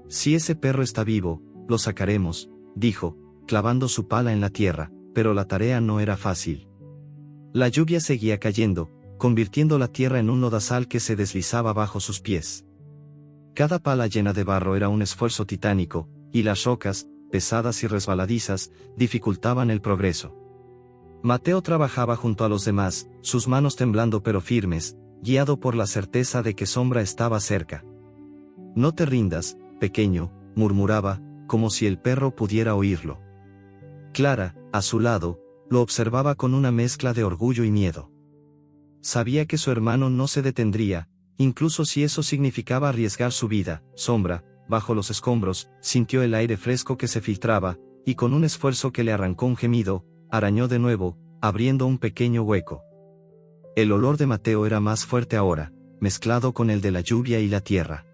«Si ese perro está vivo, lo sacaremos», dijo, clavando su pala en la tierra, pero la tarea no era fácil. La lluvia seguía cayendo, convirtiendo la tierra en un lodazal que se deslizaba bajo sus pies. Cada pala llena de barro era un esfuerzo titánico, y las rocas, pesadas y resbaladizas, dificultaban el progreso. Mateo trabajaba junto a los demás, sus manos temblando pero firmes, guiado por la certeza de que Sombra estaba cerca. «No te rindas, pequeño», murmuraba, como si el perro pudiera oírlo. Clara, a su lado, lo observaba con una mezcla de orgullo y miedo. Sabía que su hermano no se detendría, incluso si eso significaba arriesgar su vida. Sombra, bajo los escombros, sintió el aire fresco que se filtraba, y con un esfuerzo que le arrancó un gemido, arañó de nuevo, abriendo un pequeño hueco. El olor de Mateo era más fuerte ahora, mezclado con el de la lluvia y la tierra.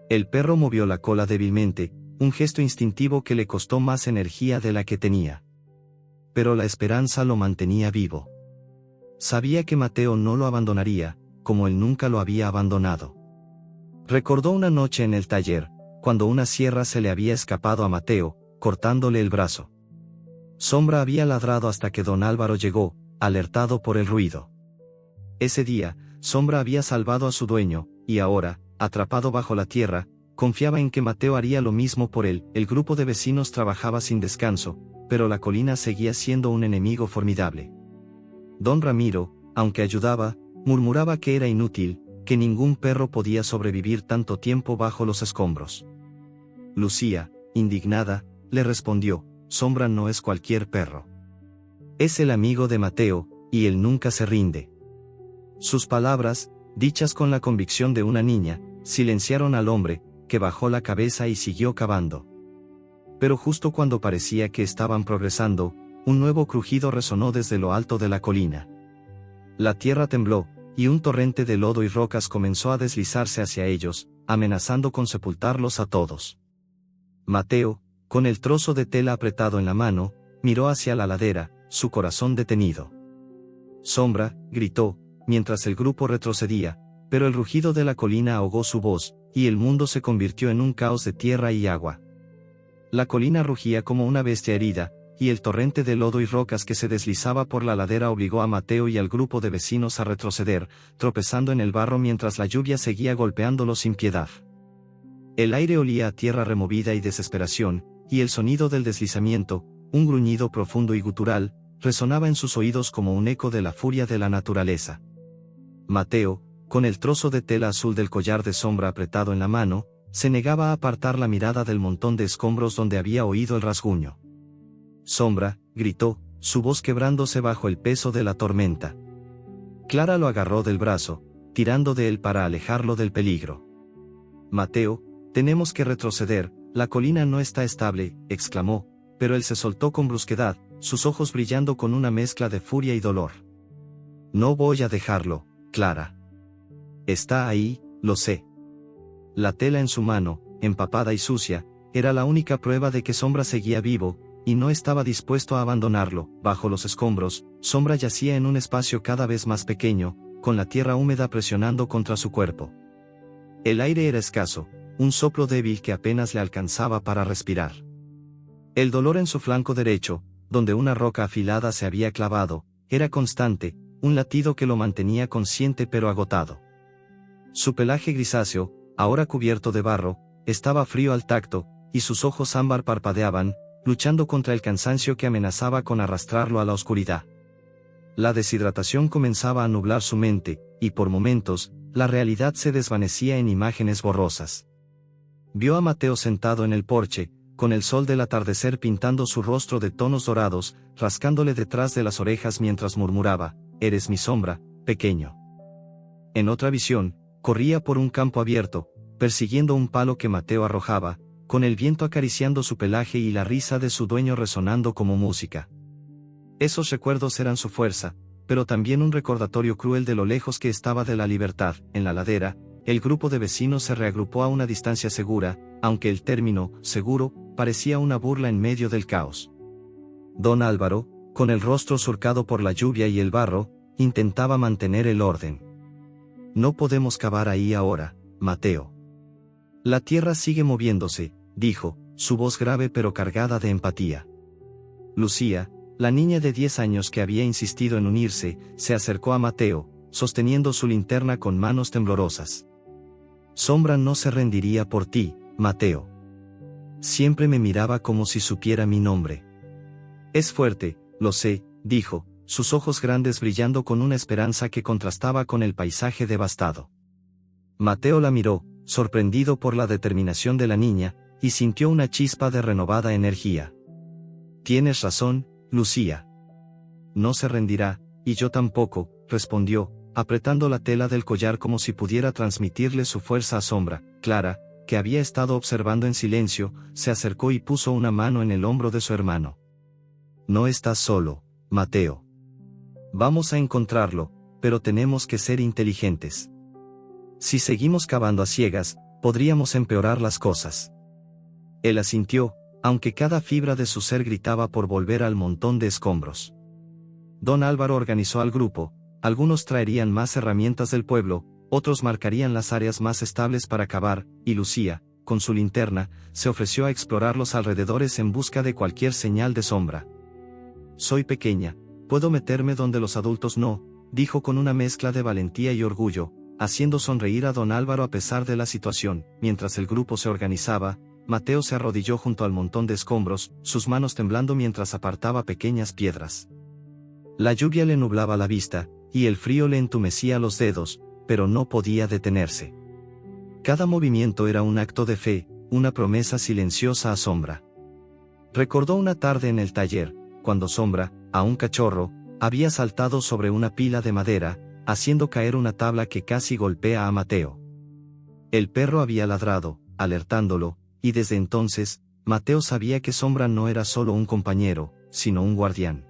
El perro movió la cola débilmente, un gesto instintivo que le costó más energía de la que tenía. Pero la esperanza lo mantenía vivo. Sabía que Mateo no lo abandonaría, como él nunca lo había abandonado. Recordó una noche en el taller, cuando una sierra se le había escapado a Mateo, cortándole el brazo. Sombra había ladrado hasta que don Álvaro llegó, alertado por el ruido. Ese día, Sombra había salvado a su dueño, y ahora, atrapado bajo la tierra, confiaba en que Mateo haría lo mismo por él. El grupo de vecinos trabajaba sin descanso, pero la colina seguía siendo un enemigo formidable. Don Ramiro, aunque ayudaba, murmuraba que era inútil, que ningún perro podía sobrevivir tanto tiempo bajo los escombros. Lucía, indignada, le respondió: Sombra no es cualquier perro. Es el amigo de Mateo, y él nunca se rinde. Sus palabras, dichas con la convicción de una niña, silenciaron al hombre, que bajó la cabeza y siguió cavando. Pero justo cuando parecía que estaban progresando, un nuevo crujido resonó desde lo alto de la colina. La tierra tembló, y un torrente de lodo y rocas comenzó a deslizarse hacia ellos, amenazando con sepultarlos a todos. Mateo, con el trozo de tela apretado en la mano, miró hacia la ladera, su corazón detenido. Sombra, gritó, mientras el grupo retrocedía, pero el rugido de la colina ahogó su voz, y el mundo se convirtió en un caos de tierra y agua. La colina rugía como una bestia herida, y el torrente de lodo y rocas que se deslizaba por la ladera obligó a Mateo y al grupo de vecinos a retroceder, tropezando en el barro mientras la lluvia seguía golpeándolos sin piedad. El aire olía a tierra removida y desesperación, y el sonido del deslizamiento, un gruñido profundo y gutural, resonaba en sus oídos como un eco de la furia de la naturaleza. Mateo, con el trozo de tela azul del collar de Sombra apretado en la mano, se negaba a apartar la mirada del montón de escombros donde había oído el rasguño. Sombra, gritó, su voz quebrándose bajo el peso de la tormenta. Clara lo agarró del brazo, tirando de él para alejarlo del peligro. Mateo, tenemos que retroceder, la colina no está estable, exclamó, pero él se soltó con brusquedad, sus ojos brillando con una mezcla de furia y dolor. No voy a dejarlo, Clara. Está ahí, lo sé. La tela en su mano, empapada y sucia, era la única prueba de que Sombra seguía vivo, y no estaba dispuesto a abandonarlo. Bajo los escombros, Sombra yacía en un espacio cada vez más pequeño, con la tierra húmeda presionando contra su cuerpo. El aire era escaso, un soplo débil que apenas le alcanzaba para respirar. El dolor en su flanco derecho, donde una roca afilada se había clavado, era constante, un latido que lo mantenía consciente pero agotado. Su pelaje grisáceo, ahora cubierto de barro, estaba frío al tacto, y sus ojos ámbar parpadeaban, luchando contra el cansancio que amenazaba con arrastrarlo a la oscuridad. La deshidratación comenzaba a nublar su mente, y por momentos, la realidad se desvanecía en imágenes borrosas. Vio a Mateo sentado en el porche, con el sol del atardecer pintando su rostro de tonos dorados, rascándole detrás de las orejas mientras murmuraba: «Eres mi sombra, pequeño». En otra visión, corría por un campo abierto, persiguiendo un palo que Mateo arrojaba, con el viento acariciando su pelaje y la risa de su dueño resonando como música. Esos recuerdos eran su fuerza, pero también un recordatorio cruel de lo lejos que estaba de la libertad. En la ladera, el grupo de vecinos se reagrupó a una distancia segura, aunque el término «seguro» parecía una burla en medio del caos. Don Álvaro, con el rostro surcado por la lluvia y el barro, intentaba mantener el orden. «No podemos cavar ahí ahora, Mateo. La tierra sigue moviéndose», dijo, su voz grave pero cargada de empatía. Lucía, la niña de 10 años que había insistido en unirse, se acercó a Mateo, sosteniendo su linterna con manos temblorosas. «Sombra no se rendiría por ti, Mateo. Siempre me miraba como si supiera mi nombre». «Es fuerte, lo sé», dijo, sus ojos grandes brillando con una esperanza que contrastaba con el paisaje devastado. Mateo la miró, sorprendido por la determinación de la niña, y sintió una chispa de renovada energía. «Tienes razón, Lucía. No se rendirá, y yo tampoco», respondió, apretando la tela del collar como si pudiera transmitirle su fuerza a Sombra. Clara, que había estado observando en silencio, se acercó y puso una mano en el hombro de su hermano. «No estás solo, Mateo. Vamos a encontrarlo, pero tenemos que ser inteligentes. Si seguimos cavando a ciegas, podríamos empeorar las cosas». Él asintió, aunque cada fibra de su ser gritaba por volver al montón de escombros. Don Álvaro organizó al grupo, algunos traerían más herramientas del pueblo, otros marcarían las áreas más estables para cavar, y Lucía, con su linterna, se ofreció a explorar los alrededores en busca de cualquier señal de Sombra. «Soy pequeña, puedo meterme donde los adultos no», dijo con una mezcla de valentía y orgullo, haciendo sonreír a don Álvaro a pesar de la situación. Mientras el grupo se organizaba, Mateo se arrodilló junto al montón de escombros, sus manos temblando mientras apartaba pequeñas piedras. La lluvia le nublaba la vista, y el frío le entumecía los dedos, pero no podía detenerse. Cada movimiento era un acto de fe, una promesa silenciosa a Sombra. Recordó una tarde en el taller, cuando Sombra, a un cachorro, había saltado sobre una pila de madera, haciendo caer una tabla que casi golpea a Mateo. El perro había ladrado, alertándolo, y desde entonces, Mateo sabía que Sombra no era solo un compañero, sino un guardián.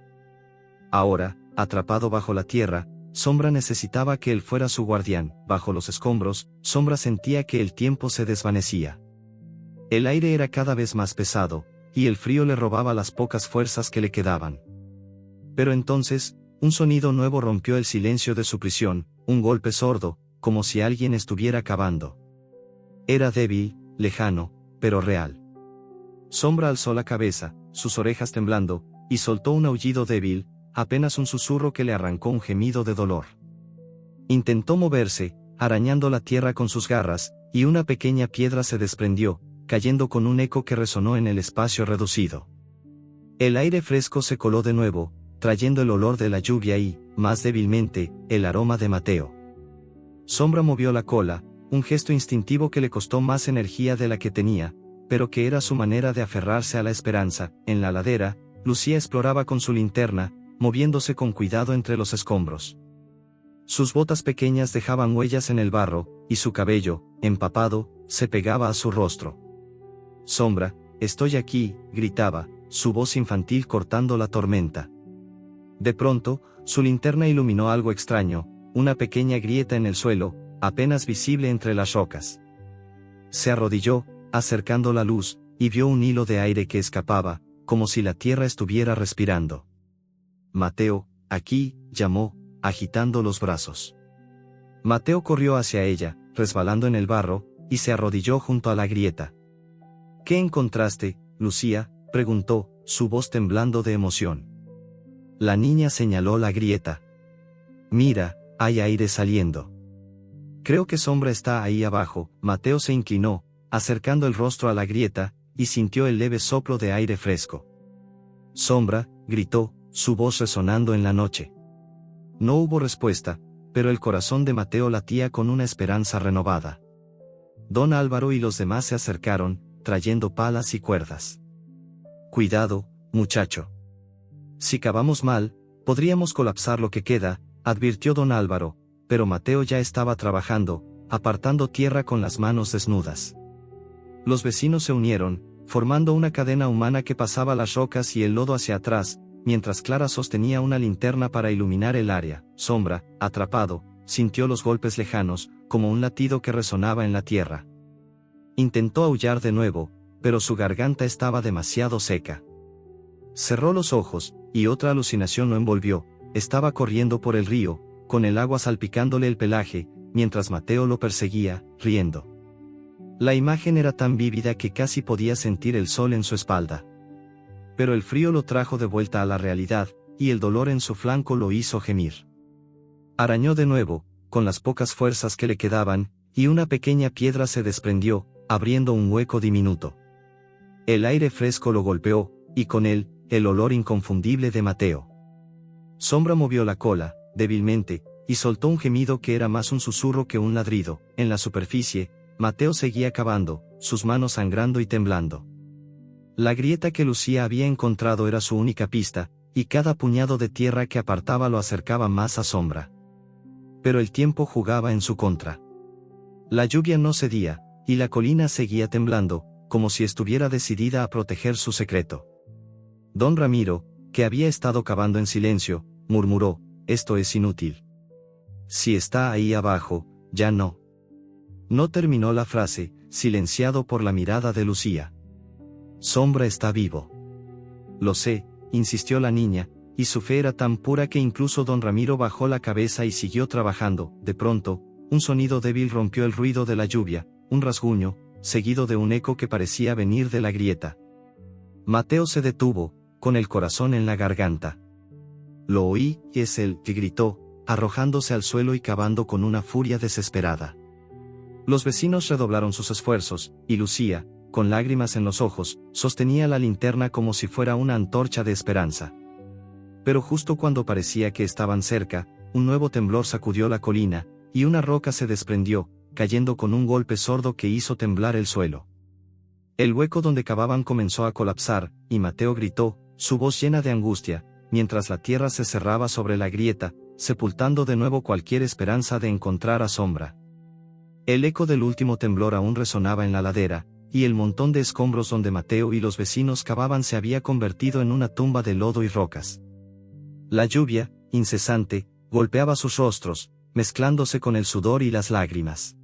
Ahora, atrapado bajo la tierra, Sombra necesitaba que él fuera su guardián. Bajo los escombros, Sombra sentía que el tiempo se desvanecía. El aire era cada vez más pesado, y el frío le robaba las pocas fuerzas que le quedaban. Pero entonces, un sonido nuevo rompió el silencio de su prisión, un golpe sordo, como si alguien estuviera cavando. Era débil, lejano, pero real. Sombra alzó la cabeza, sus orejas temblando, y soltó un aullido débil, apenas un susurro que le arrancó un gemido de dolor. Intentó moverse, arañando la tierra con sus garras, y una pequeña piedra se desprendió, cayendo con un eco que resonó en el espacio reducido. El aire fresco se coló de nuevo, trayendo el olor de la lluvia y, más débilmente, el aroma de Mateo. Sombra movió la cola, un gesto instintivo que le costó más energía de la que tenía, pero que era su manera de aferrarse a la esperanza. En la ladera, Lucía exploraba con su linterna, moviéndose con cuidado entre los escombros. Sus botas pequeñas dejaban huellas en el barro, y su cabello, empapado, se pegaba a su rostro. Sombra, estoy aquí, gritaba, su voz infantil cortando la tormenta. De pronto, su linterna iluminó algo extraño, una pequeña grieta en el suelo, apenas visible entre las rocas. Se arrodilló, acercando la luz, y vio un hilo de aire que escapaba, como si la tierra estuviera respirando. Mateo, aquí, llamó, agitando los brazos. Mateo corrió hacia ella, resbalando en el barro, y se arrodilló junto a la grieta. ¿Qué encontraste, Lucía?, preguntó, su voz temblando de emoción. La niña señaló la grieta. Mira, hay aire saliendo. Creo que Sombra está ahí abajo. Mateo se inclinó, acercando el rostro a la grieta, y sintió el leve soplo de aire fresco. Sombra, gritó, su voz resonando en la noche. No hubo respuesta, pero el corazón de Mateo latía con una esperanza renovada. Don Álvaro y los demás se acercaron, trayendo palas y cuerdas. Cuidado, muchacho. Si cavamos mal, podríamos colapsar lo que queda, advirtió don Álvaro, pero Mateo ya estaba trabajando, apartando tierra con las manos desnudas. Los vecinos se unieron, formando una cadena humana que pasaba las rocas y el lodo hacia atrás, mientras Clara sostenía una linterna para iluminar el área. Sombra, atrapado, sintió los golpes lejanos, como un latido que resonaba en la tierra. Intentó aullar de nuevo, pero su garganta estaba demasiado seca. Cerró los ojos, y otra alucinación lo envolvió. Estaba corriendo por el río, con el agua salpicándole el pelaje, mientras Mateo lo perseguía, riendo. La imagen era tan vívida que casi podía sentir el sol en su espalda. Pero el frío lo trajo de vuelta a la realidad, y el dolor en su flanco lo hizo gemir. Arañó de nuevo, con las pocas fuerzas que le quedaban, y una pequeña piedra se desprendió, abriendo un hueco diminuto. El aire fresco lo golpeó, y con él, el olor inconfundible de Mateo. Sombra movió la cola, débilmente, y soltó un gemido que era más un susurro que un ladrido. En la superficie, Mateo seguía cavando, sus manos sangrando y temblando. La grieta que Lucía había encontrado era su única pista, y cada puñado de tierra que apartaba lo acercaba más a Sombra. Pero el tiempo jugaba en su contra. La lluvia no cedía, y la colina seguía temblando, como si estuviera decidida a proteger su secreto. Don Ramiro, que había estado cavando en silencio, murmuró, esto es inútil. Si está ahí abajo, ya no. No terminó la frase, silenciado por la mirada de Lucía. Sombra está vivo. Lo sé, insistió la niña, y su fe era tan pura que incluso don Ramiro bajó la cabeza y siguió trabajando. De pronto, un sonido débil rompió el ruido de la lluvia, un rasguño, seguido de un eco que parecía venir de la grieta. Mateo se detuvo, con el corazón en la garganta. Lo oí, y es él, que gritó, arrojándose al suelo y cavando con una furia desesperada. Los vecinos redoblaron sus esfuerzos, y Lucía, con lágrimas en los ojos, sostenía la linterna como si fuera una antorcha de esperanza. Pero justo cuando parecía que estaban cerca, un nuevo temblor sacudió la colina, y una roca se desprendió, cayendo con un golpe sordo que hizo temblar el suelo. El hueco donde cavaban comenzó a colapsar, y Mateo gritó, su voz llena de angustia, mientras la tierra se cerraba sobre la grieta, sepultando de nuevo cualquier esperanza de encontrar a Sombra. El eco del último temblor aún resonaba en la ladera, y el montón de escombros donde Mateo y los vecinos cavaban se había convertido en una tumba de lodo y rocas. La lluvia, incesante, golpeaba sus rostros, mezclándose con el sudor y las lágrimas.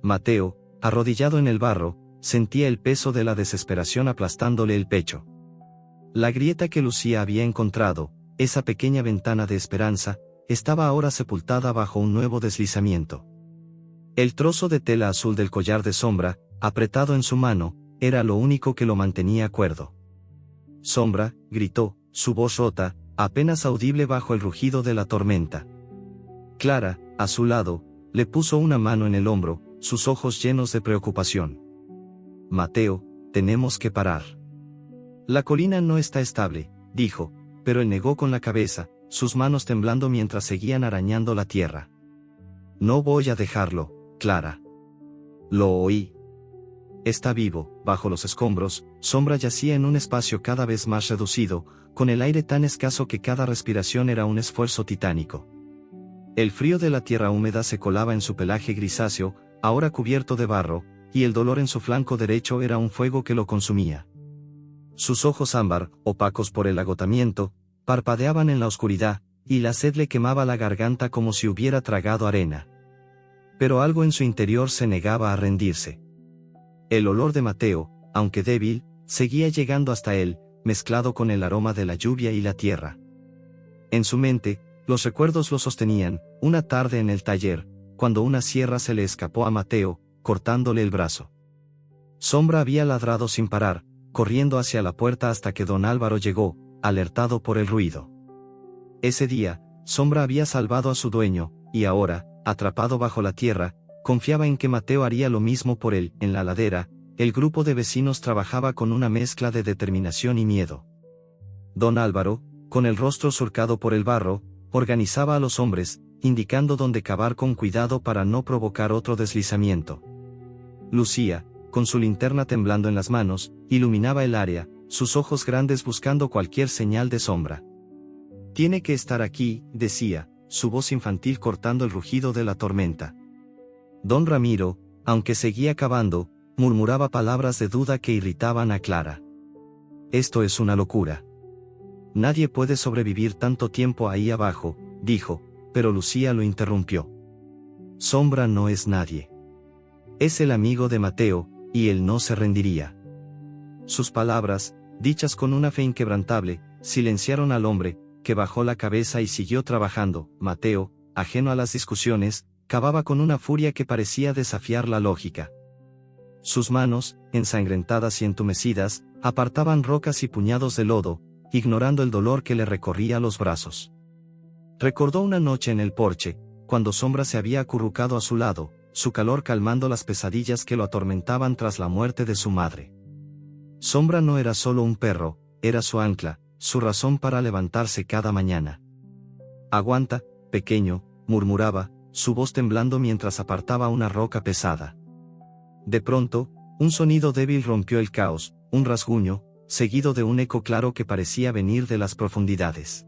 Mateo, arrodillado en el barro, sentía el peso de la desesperación aplastándole el pecho. La grieta que Lucía había encontrado, esa pequeña ventana de esperanza, estaba ahora sepultada bajo un nuevo deslizamiento. El trozo de tela azul del collar de Sombra, apretado en su mano, era lo único que lo mantenía cuerdo. Sombra, gritó, su voz rota, apenas audible bajo el rugido de la tormenta. Clara, a su lado, le puso una mano en el hombro, sus ojos llenos de preocupación. Mateo, tenemos que parar. La colina no está estable, dijo, pero él negó con la cabeza, sus manos temblando mientras seguían arañando la tierra. No voy a dejarlo, Clara. Lo oí. Está vivo, bajo los escombros. Sombra yacía en un espacio cada vez más reducido, con el aire tan escaso que cada respiración era un esfuerzo titánico. El frío de la tierra húmeda se colaba en su pelaje grisáceo, ahora cubierto de barro, y el dolor en su flanco derecho era un fuego que lo consumía. Sus ojos ámbar, opacos por el agotamiento, parpadeaban en la oscuridad, y la sed le quemaba la garganta como si hubiera tragado arena. Pero algo en su interior se negaba a rendirse. El olor de Mateo, aunque débil, seguía llegando hasta él, mezclado con el aroma de la lluvia y la tierra. En su mente, los recuerdos lo sostenían, una tarde en el taller, cuando una sierra se le escapó a Mateo, cortándole el brazo. Sombra había ladrado sin parar, corriendo hacia la puerta hasta que don Álvaro llegó, alertado por el ruido. Ese día, Sombra había salvado a su dueño, y ahora, atrapado bajo la tierra, confiaba en que Mateo haría lo mismo por él. En la ladera, el grupo de vecinos trabajaba con una mezcla de determinación y miedo. Don Álvaro, con el rostro surcado por el barro, organizaba a los hombres, indicando dónde cavar con cuidado para no provocar otro deslizamiento. Lucía, con su linterna temblando en las manos, iluminaba el área, sus ojos grandes buscando cualquier señal de Sombra. Tiene que estar aquí, decía, su voz infantil cortando el rugido de la tormenta. Don Ramiro, aunque seguía cavando, murmuraba palabras de duda que irritaban a Clara. Esto es una locura. Nadie puede sobrevivir tanto tiempo ahí abajo, dijo, pero Lucía lo interrumpió. Sombra no es nadie. Es el amigo de Mateo, y él no se rendiría. Sus palabras, dichas con una fe inquebrantable, silenciaron al hombre, que bajó la cabeza y siguió trabajando. Mateo, ajeno a las discusiones, cavaba con una furia que parecía desafiar la lógica. Sus manos, ensangrentadas y entumecidas, apartaban rocas y puñados de lodo, ignorando el dolor que le recorría los brazos. Recordó una noche en el porche, cuando Sombra se había acurrucado a su lado, su calor calmando las pesadillas que lo atormentaban tras la muerte de su madre. Sombra no era solo un perro, era su ancla, su razón para levantarse cada mañana. Aguanta, pequeño, murmuraba, su voz temblando mientras apartaba una roca pesada. De pronto, un sonido débil rompió el caos, un rasguño, seguido de un eco claro que parecía venir de las profundidades.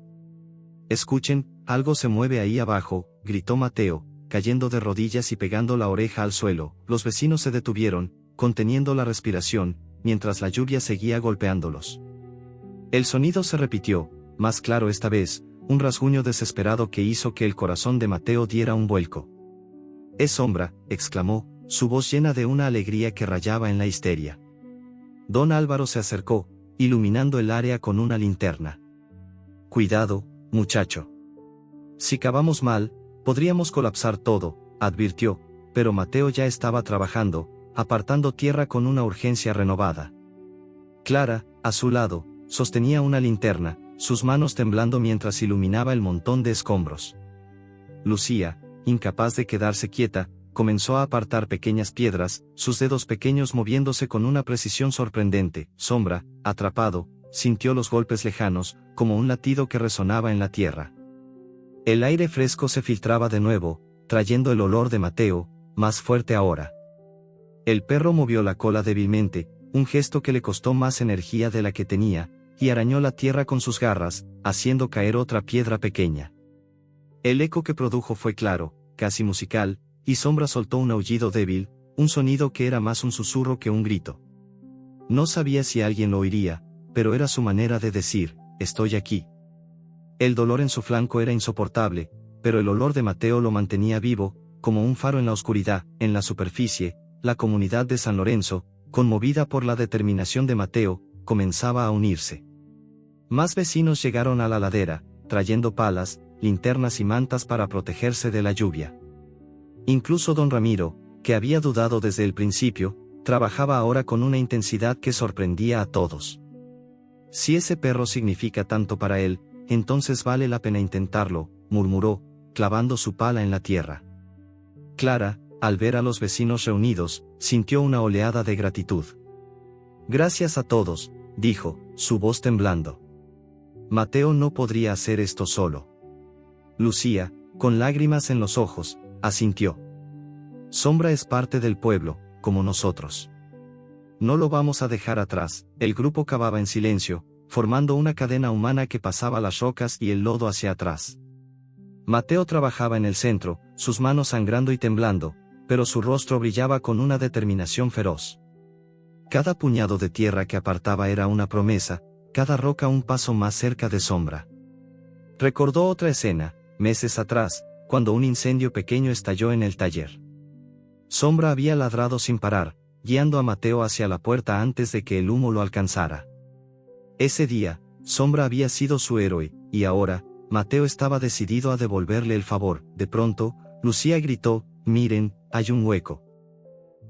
Escuchen, algo se mueve ahí abajo, gritó Mateo, cayendo de rodillas y pegando la oreja al suelo. Los vecinos se detuvieron, conteniendo la respiración, mientras la lluvia seguía golpeándolos. El sonido se repitió, más claro esta vez, un rasguño desesperado que hizo que el corazón de Mateo diera un vuelco. «Es Sombra», exclamó, su voz llena de una alegría que rayaba en la histeria. Don Álvaro se acercó, iluminando el área con una linterna. «Cuidado, muchacho. Si cavamos mal, podríamos colapsar todo», advirtió, pero Mateo ya estaba trabajando, apartando tierra con una urgencia renovada. Clara, a su lado, sostenía una linterna, sus manos temblando mientras iluminaba el montón de escombros. Lucía, incapaz de quedarse quieta, comenzó a apartar pequeñas piedras, sus dedos pequeños moviéndose con una precisión sorprendente. Sombra, atrapado, sintió los golpes lejanos, como un latido que resonaba en la tierra. El aire fresco se filtraba de nuevo, trayendo el olor de Mateo, más fuerte ahora. El perro movió la cola débilmente, un gesto que le costó más energía de la que tenía, y arañó la tierra con sus garras, haciendo caer otra piedra pequeña. El eco que produjo fue claro, casi musical, y Sombra soltó un aullido débil, un sonido que era más un susurro que un grito. No sabía si alguien lo oiría, pero era su manera de decir, estoy aquí. El dolor en su flanco era insoportable, pero el olor de Mateo lo mantenía vivo, como un faro en la oscuridad. En la superficie, la comunidad de San Lorenzo, conmovida por la determinación de Mateo, comenzaba a unirse. Más vecinos llegaron a la ladera, trayendo palas, linternas y mantas para protegerse de la lluvia. Incluso don Ramiro, que había dudado desde el principio, trabajaba ahora con una intensidad que sorprendía a todos. Si ese perro significa tanto para él, entonces vale la pena intentarlo, murmuró, clavando su pala en la tierra. Clara, al ver a los vecinos reunidos, sintió una oleada de gratitud. Gracias a todos, dijo, su voz temblando. Mateo no podría hacer esto solo. Lucía, con lágrimas en los ojos, asintió. Sombra es parte del pueblo, como nosotros. No lo vamos a dejar atrás. El grupo cavaba en silencio, formando una cadena humana que pasaba las rocas y el lodo hacia atrás. Mateo trabajaba en el centro, sus manos sangrando y temblando, pero su rostro brillaba con una determinación feroz. Cada puñado de tierra que apartaba era una promesa, cada roca un paso más cerca de Sombra. Recordó otra escena, meses atrás, cuando un incendio pequeño estalló en el taller. Sombra había ladrado sin parar, guiando a Mateo hacia la puerta antes de que el humo lo alcanzara. Ese día, Sombra había sido su héroe, y ahora, Mateo estaba decidido a devolverle el favor. De pronto, Lucía gritó, miren, hay un hueco.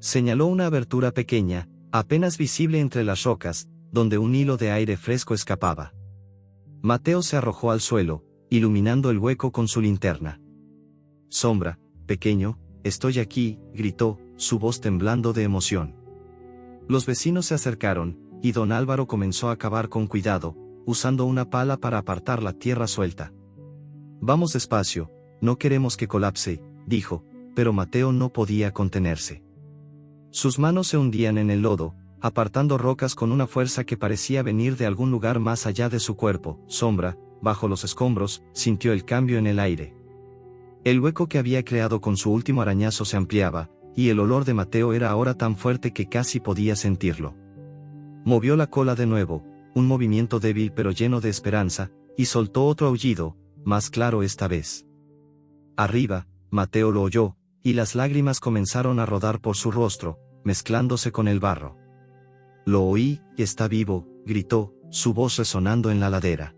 Señaló una abertura pequeña, apenas visible entre las rocas, donde un hilo de aire fresco escapaba. Mateo se arrojó al suelo, iluminando el hueco con su linterna. Sombra, pequeño, estoy aquí, gritó, su voz temblando de emoción. Los vecinos se acercaron, y don Álvaro comenzó a cavar con cuidado, usando una pala para apartar la tierra suelta. Vamos despacio, no queremos que colapse, dijo, pero Mateo no podía contenerse. Sus manos se hundían en el lodo, apartando rocas con una fuerza que parecía venir de algún lugar más allá de su cuerpo. Sombra, bajo los escombros, sintió el cambio en el aire. El hueco que había creado con su último arañazo se ampliaba, y el olor de Mateo era ahora tan fuerte que casi podía sentirlo. Movió la cola de nuevo, un movimiento débil pero lleno de esperanza, y soltó otro aullido, más claro esta vez. Arriba, Mateo lo oyó, y las lágrimas comenzaron a rodar por su rostro, mezclándose con el barro. Lo oí, está vivo, gritó, su voz resonando en la ladera.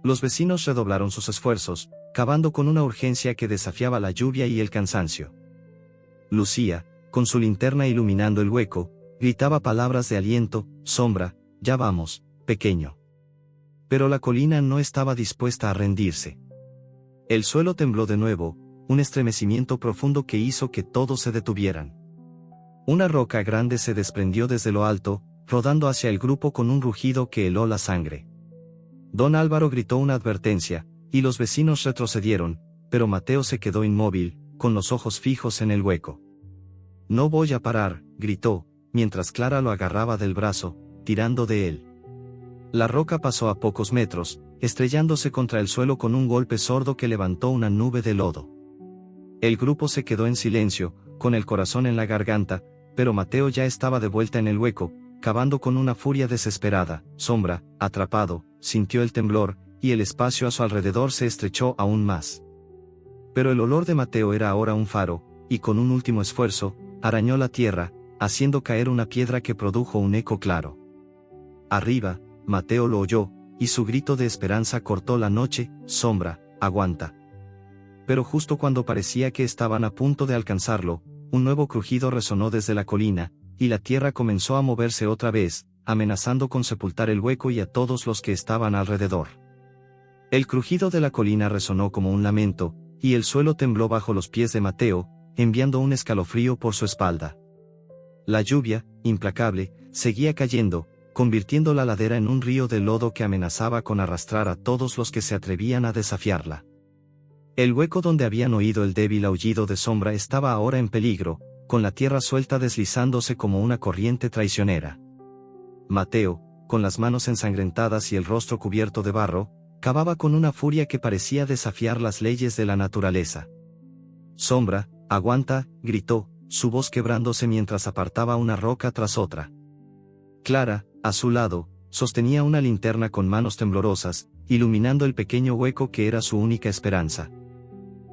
Los vecinos redoblaron sus esfuerzos, cavando con una urgencia que desafiaba la lluvia y el cansancio. Lucía, con su linterna iluminando el hueco, gritaba palabras de aliento, Sombra, ya vamos, pequeño. Pero la colina no estaba dispuesta a rendirse. El suelo tembló de nuevo, un estremecimiento profundo que hizo que todos se detuvieran. Una roca grande se desprendió desde lo alto, rodando hacia el grupo con un rugido que heló la sangre. Don Álvaro gritó una advertencia, y los vecinos retrocedieron, pero Mateo se quedó inmóvil, con los ojos fijos en el hueco. No voy a parar, gritó, mientras Clara lo agarraba del brazo, tirando de él. La roca pasó a pocos metros, estrellándose contra el suelo con un golpe sordo que levantó una nube de lodo. El grupo se quedó en silencio, con el corazón en la garganta, pero Mateo ya estaba de vuelta en el hueco, cavando con una furia desesperada. Sombra, atrapado, sintió el temblor, y el espacio a su alrededor se estrechó aún más. Pero el olor de Mateo era ahora un faro, y con un último esfuerzo, arañó la tierra, haciendo caer una piedra que produjo un eco claro. Arriba, Mateo lo oyó, y su grito de esperanza cortó la noche, Sombra, aguanta. Pero justo cuando parecía que estaban a punto de alcanzarlo, un nuevo crujido resonó desde la colina, y la tierra comenzó a moverse otra vez, amenazando con sepultar el hueco y a todos los que estaban alrededor. El crujido de la colina resonó como un lamento, y el suelo tembló bajo los pies de Mateo, enviando un escalofrío por su espalda. La lluvia, implacable, seguía cayendo, convirtiendo la ladera en un río de lodo que amenazaba con arrastrar a todos los que se atrevían a desafiarla. El hueco donde habían oído el débil aullido de Sombra estaba ahora en peligro, con la tierra suelta deslizándose como una corriente traicionera. Mateo, con las manos ensangrentadas y el rostro cubierto de barro, cavaba con una furia que parecía desafiar las leyes de la naturaleza. Sombra, aguanta, gritó, su voz quebrándose mientras apartaba una roca tras otra. Clara, a su lado, sostenía una linterna con manos temblorosas, iluminando el pequeño hueco que era su única esperanza.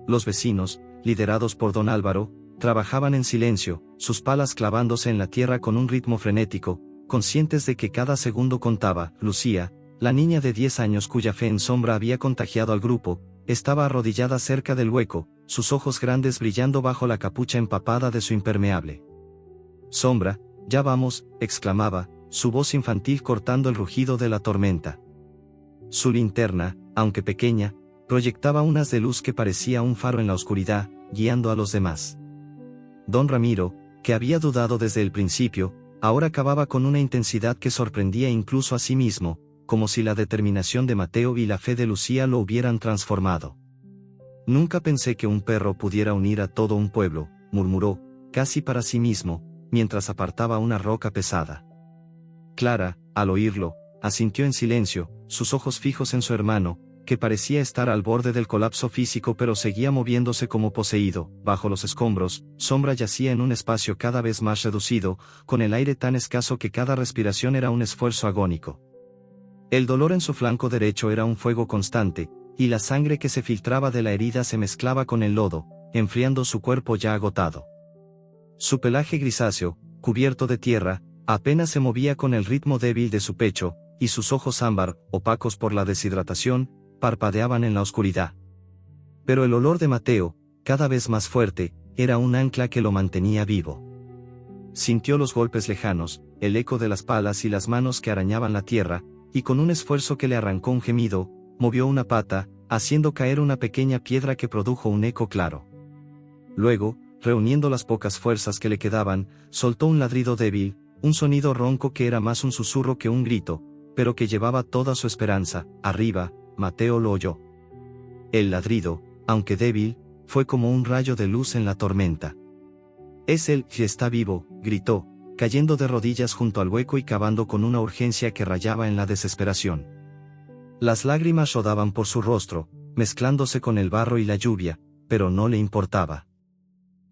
Los vecinos, liderados por don Álvaro, trabajaban en silencio, sus palas clavándose en la tierra con un ritmo frenético, conscientes de que cada segundo contaba. Lucía, la niña de 10 años cuya fe en Sombra había contagiado al grupo, estaba arrodillada cerca del hueco, sus ojos grandes brillando bajo la capucha empapada de su impermeable. Sombra, ya vamos, exclamaba, su voz infantil cortando el rugido de la tormenta. Su linterna, aunque pequeña, proyectaba un haz de luz que parecía un faro en la oscuridad, guiando a los demás. Don Ramiro, que había dudado desde el principio, ahora cavaba con una intensidad que sorprendía incluso a sí mismo, como si la determinación de Mateo y la fe de Lucía lo hubieran transformado. Nunca pensé que un perro pudiera unir a todo un pueblo, murmuró, casi para sí mismo, mientras apartaba una roca pesada. Clara, al oírlo, asintió en silencio, sus ojos fijos en su hermano, que parecía estar al borde del colapso físico pero seguía moviéndose como poseído. Bajo los escombros, Sombra yacía en un espacio cada vez más reducido, con el aire tan escaso que cada respiración era un esfuerzo agónico. El dolor en su flanco derecho era un fuego constante, y la sangre que se filtraba de la herida se mezclaba con el lodo, enfriando su cuerpo ya agotado. Su pelaje grisáceo, cubierto de tierra, apenas se movía con el ritmo débil de su pecho, y sus ojos ámbar, opacos por la deshidratación, parpadeaban en la oscuridad. Pero el olor de Mateo, cada vez más fuerte, era un ancla que lo mantenía vivo. Sintió los golpes lejanos, el eco de las palas y las manos que arañaban la tierra, y con un esfuerzo que le arrancó un gemido, movió una pata, haciendo caer una pequeña piedra que produjo un eco claro. Luego, reuniendo las pocas fuerzas que le quedaban, soltó un ladrido débil, un sonido ronco que era más un susurro que un grito, pero que llevaba toda su esperanza. Arriba, Mateo lo oyó. El ladrido, aunque débil, fue como un rayo de luz en la tormenta. «Es él, que está vivo», gritó, cayendo de rodillas junto al hueco y cavando con una urgencia que rayaba en la desesperación. Las lágrimas rodaban por su rostro, mezclándose con el barro y la lluvia, pero no le importaba.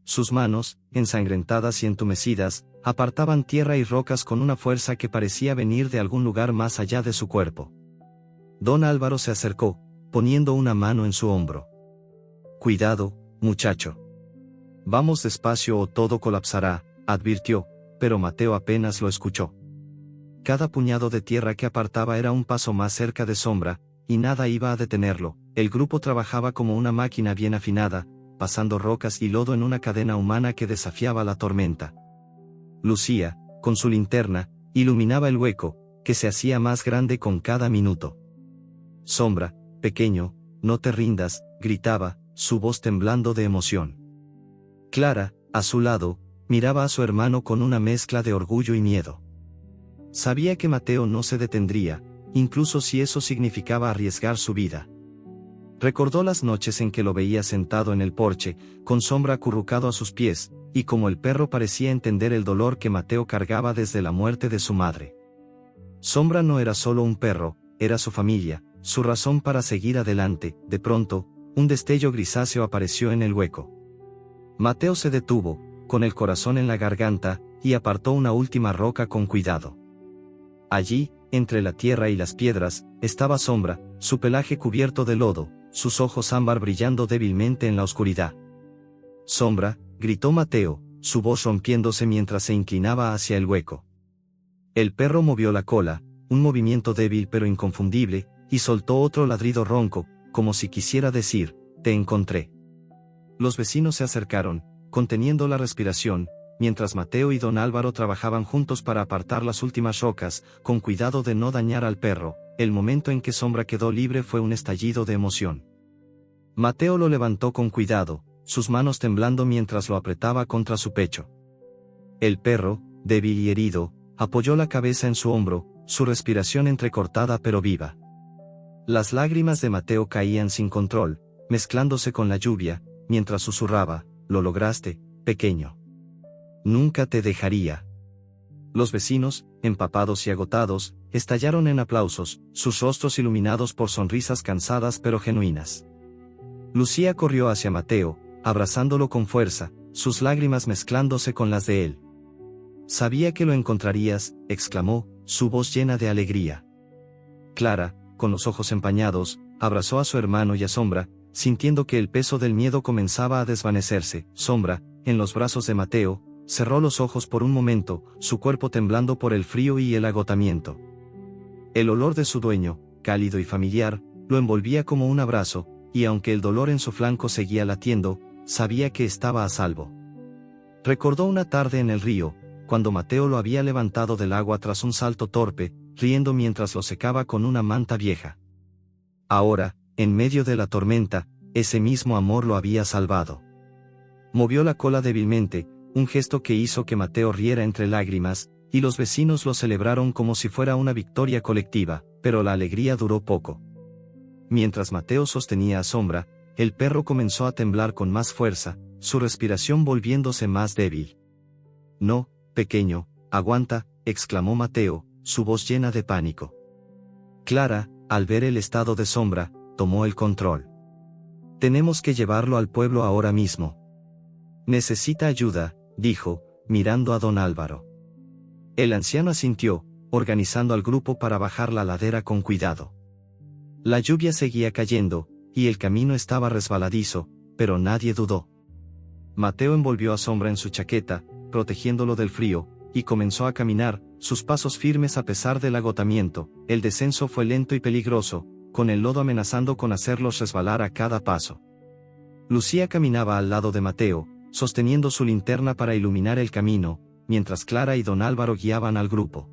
Sus manos, ensangrentadas y entumecidas, apartaban tierra y rocas con una fuerza que parecía venir de algún lugar más allá de su cuerpo. Don Álvaro se acercó, poniendo una mano en su hombro. «Cuidado, muchacho. Vamos despacio o todo colapsará», advirtió, pero Mateo apenas lo escuchó. Cada puñado de tierra que apartaba era un paso más cerca de Sombra, y nada iba a detenerlo. El grupo trabajaba como una máquina bien afinada, pasando rocas y lodo en una cadena humana que desafiaba la tormenta. Lucía, con su linterna, iluminaba el hueco, que se hacía más grande con cada minuto. «Sombra, pequeño, no te rindas», gritaba, su voz temblando de emoción. Clara, a su lado, miraba a su hermano con una mezcla de orgullo y miedo. Sabía que Mateo no se detendría, incluso si eso significaba arriesgar su vida. Recordó las noches en que lo veía sentado en el porche, con Sombra acurrucado a sus pies, y como el perro parecía entender el dolor que Mateo cargaba desde la muerte de su madre. Sombra no era solo un perro, era su familia, su razón para seguir adelante. De pronto, un destello grisáceo apareció en el hueco. Mateo se detuvo, con el corazón en la garganta, y apartó una última roca con cuidado. Allí, entre la tierra y las piedras, estaba Sombra, su pelaje cubierto de lodo, sus ojos ámbar brillando débilmente en la oscuridad. «Sombra», gritó Mateo, su voz rompiéndose mientras se inclinaba hacia el hueco. El perro movió la cola, un movimiento débil pero inconfundible, y soltó otro ladrido ronco, como si quisiera decir, «Te encontré». Los vecinos se acercaron, conteniendo la respiración, mientras Mateo y don Álvaro trabajaban juntos para apartar las últimas rocas, con cuidado de no dañar al perro. El momento en que Sombra quedó libre fue un estallido de emoción. Mateo lo levantó con cuidado, sus manos temblando mientras lo apretaba contra su pecho. El perro, débil y herido, apoyó la cabeza en su hombro, su respiración entrecortada pero viva. Las lágrimas de Mateo caían sin control, mezclándose con la lluvia, mientras susurraba, «Lo lograste, pequeño. Nunca te dejaría». Los vecinos, empapados y agotados, estallaron en aplausos, sus rostros iluminados por sonrisas cansadas pero genuinas. Lucía corrió hacia Mateo, abrazándolo con fuerza, sus lágrimas mezclándose con las de él. «Sabía que lo encontrarías», exclamó, su voz llena de alegría. Clara, con los ojos empañados, abrazó a su hermano y a Sombra, sintiendo que el peso del miedo comenzaba a desvanecerse. Sombra, en los brazos de Mateo, cerró los ojos por un momento, su cuerpo temblando por el frío y el agotamiento. El olor de su dueño, cálido y familiar, lo envolvía como un abrazo, y aunque el dolor en su flanco seguía latiendo, sabía que estaba a salvo. Recordó una tarde en el río, cuando Mateo lo había levantado del agua tras un salto torpe, riendo mientras lo secaba con una manta vieja. Ahora, en medio de la tormenta, ese mismo amor lo había salvado. Movió la cola débilmente, un gesto que hizo que Mateo riera entre lágrimas, y los vecinos lo celebraron como si fuera una victoria colectiva, pero la alegría duró poco. Mientras Mateo sostenía a Sombra, el perro comenzó a temblar con más fuerza, su respiración volviéndose más débil. «No, pequeño, aguanta», exclamó Mateo, su voz llena de pánico. Clara, al ver el estado de Sombra, tomó el control. «Tenemos que llevarlo al pueblo ahora mismo». «Necesita ayuda», dijo, mirando a don Álvaro. El anciano asintió, organizando al grupo para bajar la ladera con cuidado. La lluvia seguía cayendo, y el camino estaba resbaladizo, pero nadie dudó. Mateo envolvió a Sombra en su chaqueta, protegiéndolo del frío, y comenzó a caminar, sus pasos firmes a pesar del agotamiento. El descenso fue lento y peligroso, con el lodo amenazando con hacerlos resbalar a cada paso. Lucía caminaba al lado de Mateo, sosteniendo su linterna para iluminar el camino, mientras Clara y don Álvaro guiaban al grupo.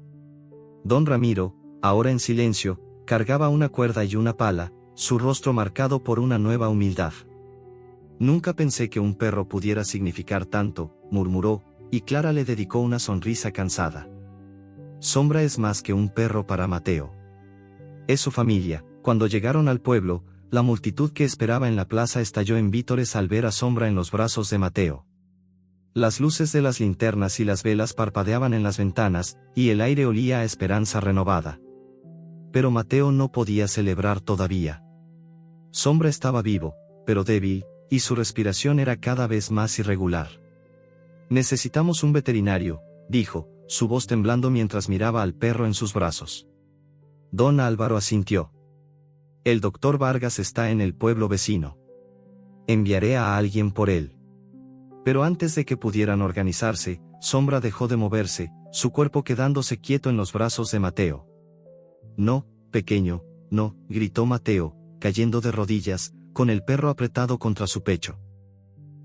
Don Ramiro, ahora en silencio, cargaba una cuerda y una pala, su rostro marcado por una nueva humildad. «Nunca pensé que un perro pudiera significar tanto», murmuró, y Clara le dedicó una sonrisa cansada. Sombra es más que un perro para Mateo. Es su familia. Cuando llegaron al pueblo, la multitud que esperaba en la plaza estalló en vítores al ver a Sombra en los brazos de Mateo. Las luces de las linternas y las velas parpadeaban en las ventanas, y el aire olía a esperanza renovada. Pero Mateo no podía celebrar todavía. Sombra estaba vivo, pero débil, y su respiración era cada vez más irregular. «Necesitamos un veterinario», dijo, su voz temblando mientras miraba al perro en sus brazos. Don Álvaro asintió. «El doctor Vargas está en el pueblo vecino. Enviaré a alguien por él». Pero antes de que pudieran organizarse, Sombra dejó de moverse, su cuerpo quedándose quieto en los brazos de Mateo. «No, pequeño, no», gritó Mateo, cayendo de rodillas, con el perro apretado contra su pecho.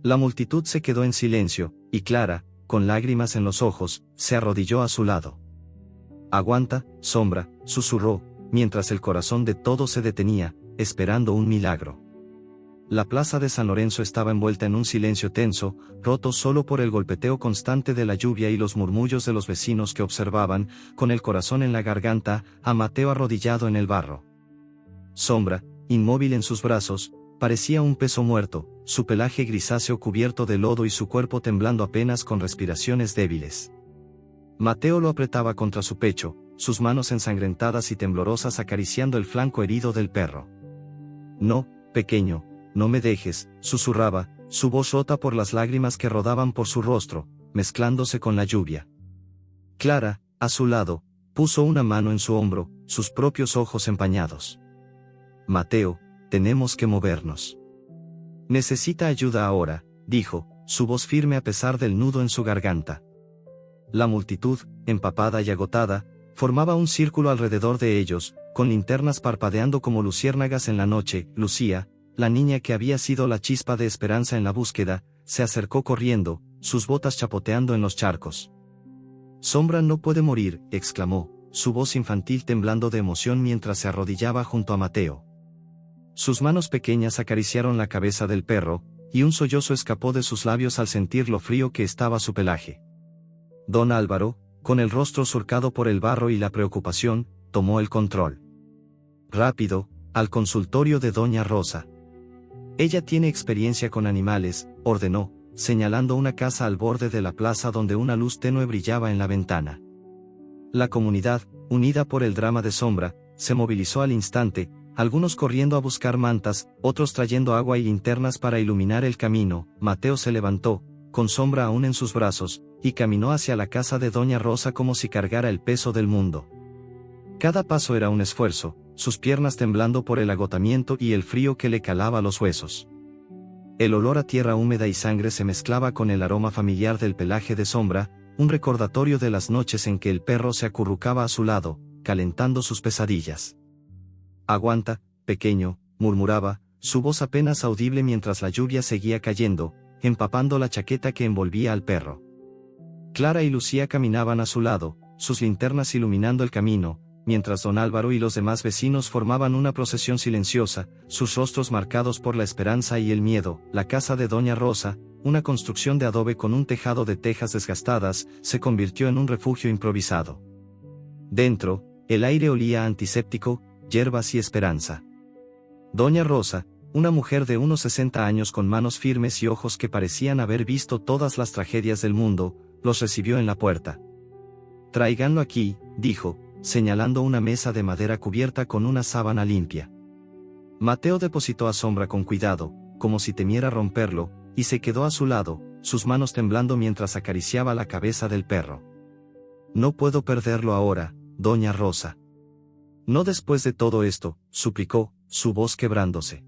La multitud se quedó en silencio, y Clara, con lágrimas en los ojos, se arrodilló a su lado. «Aguanta, Sombra», susurró, mientras el corazón de todos se detenía, esperando un milagro. La plaza de San Lorenzo estaba envuelta en un silencio tenso, roto solo por el golpeteo constante de la lluvia y los murmullos de los vecinos que observaban, con el corazón en la garganta, a Mateo arrodillado en el barro. Sombra, inmóvil en sus brazos, parecía un peso muerto, su pelaje grisáceo cubierto de lodo y su cuerpo temblando apenas con respiraciones débiles. Mateo lo apretaba contra su pecho, sus manos ensangrentadas y temblorosas acariciando el flanco herido del perro. «No, pequeño, no me dejes», susurraba, su voz rota por las lágrimas que rodaban por su rostro, mezclándose con la lluvia. Clara, a su lado, puso una mano en su hombro, sus propios ojos empañados. «Mateo, tenemos que movernos». «Necesita ayuda ahora», dijo, su voz firme a pesar del nudo en su garganta. La multitud, empapada y agotada, formaba un círculo alrededor de ellos, con linternas parpadeando como luciérnagas en la noche. Lucía, la niña que había sido la chispa de esperanza en la búsqueda, se acercó corriendo, sus botas chapoteando en los charcos. «Sombra no puede morir», exclamó, su voz infantil temblando de emoción mientras se arrodillaba junto a Mateo. Sus manos pequeñas acariciaron la cabeza del perro, y un sollozo escapó de sus labios al sentir lo frío que estaba su pelaje. Don Álvaro, con el rostro surcado por el barro y la preocupación, tomó el control. «Rápido, al consultorio de doña Rosa». Ella tiene experiencia con animales, ordenó, señalando una casa al borde de la plaza donde una luz tenue brillaba en la ventana. La comunidad, unida por el drama de Sombra, se movilizó al instante, algunos corriendo a buscar mantas, otros trayendo agua y linternas para iluminar el camino. Mateo se levantó, con Sombra aún en sus brazos, y caminó hacia la casa de Doña Rosa como si cargara el peso del mundo. Cada paso era un esfuerzo, sus piernas temblando por el agotamiento y el frío que le calaba los huesos. El olor a tierra húmeda y sangre se mezclaba con el aroma familiar del pelaje de Sombra, un recordatorio de las noches en que el perro se acurrucaba a su lado, calentando sus pesadillas. «Aguanta, pequeño», murmuraba, su voz apenas audible mientras la lluvia seguía cayendo, empapando la chaqueta que envolvía al perro. Clara y Lucía caminaban a su lado, sus linternas iluminando el camino, mientras don Álvaro y los demás vecinos formaban una procesión silenciosa, sus rostros marcados por la esperanza y el miedo. La casa de Doña Rosa, una construcción de adobe con un tejado de tejas desgastadas, se convirtió en un refugio improvisado. Dentro, el aire olía a antiséptico, hierbas y esperanza. Doña Rosa, una mujer de unos 60 años con manos firmes y ojos que parecían haber visto todas las tragedias del mundo, los recibió en la puerta. «Tráiganlo aquí», dijo, señalando una mesa de madera cubierta con una sábana limpia. Mateo depositó a Sombra con cuidado, como si temiera romperlo, y se quedó a su lado, sus manos temblando mientras acariciaba la cabeza del perro. «No puedo perderlo ahora, Doña Rosa». «No después de todo esto», suplicó, su voz quebrándose.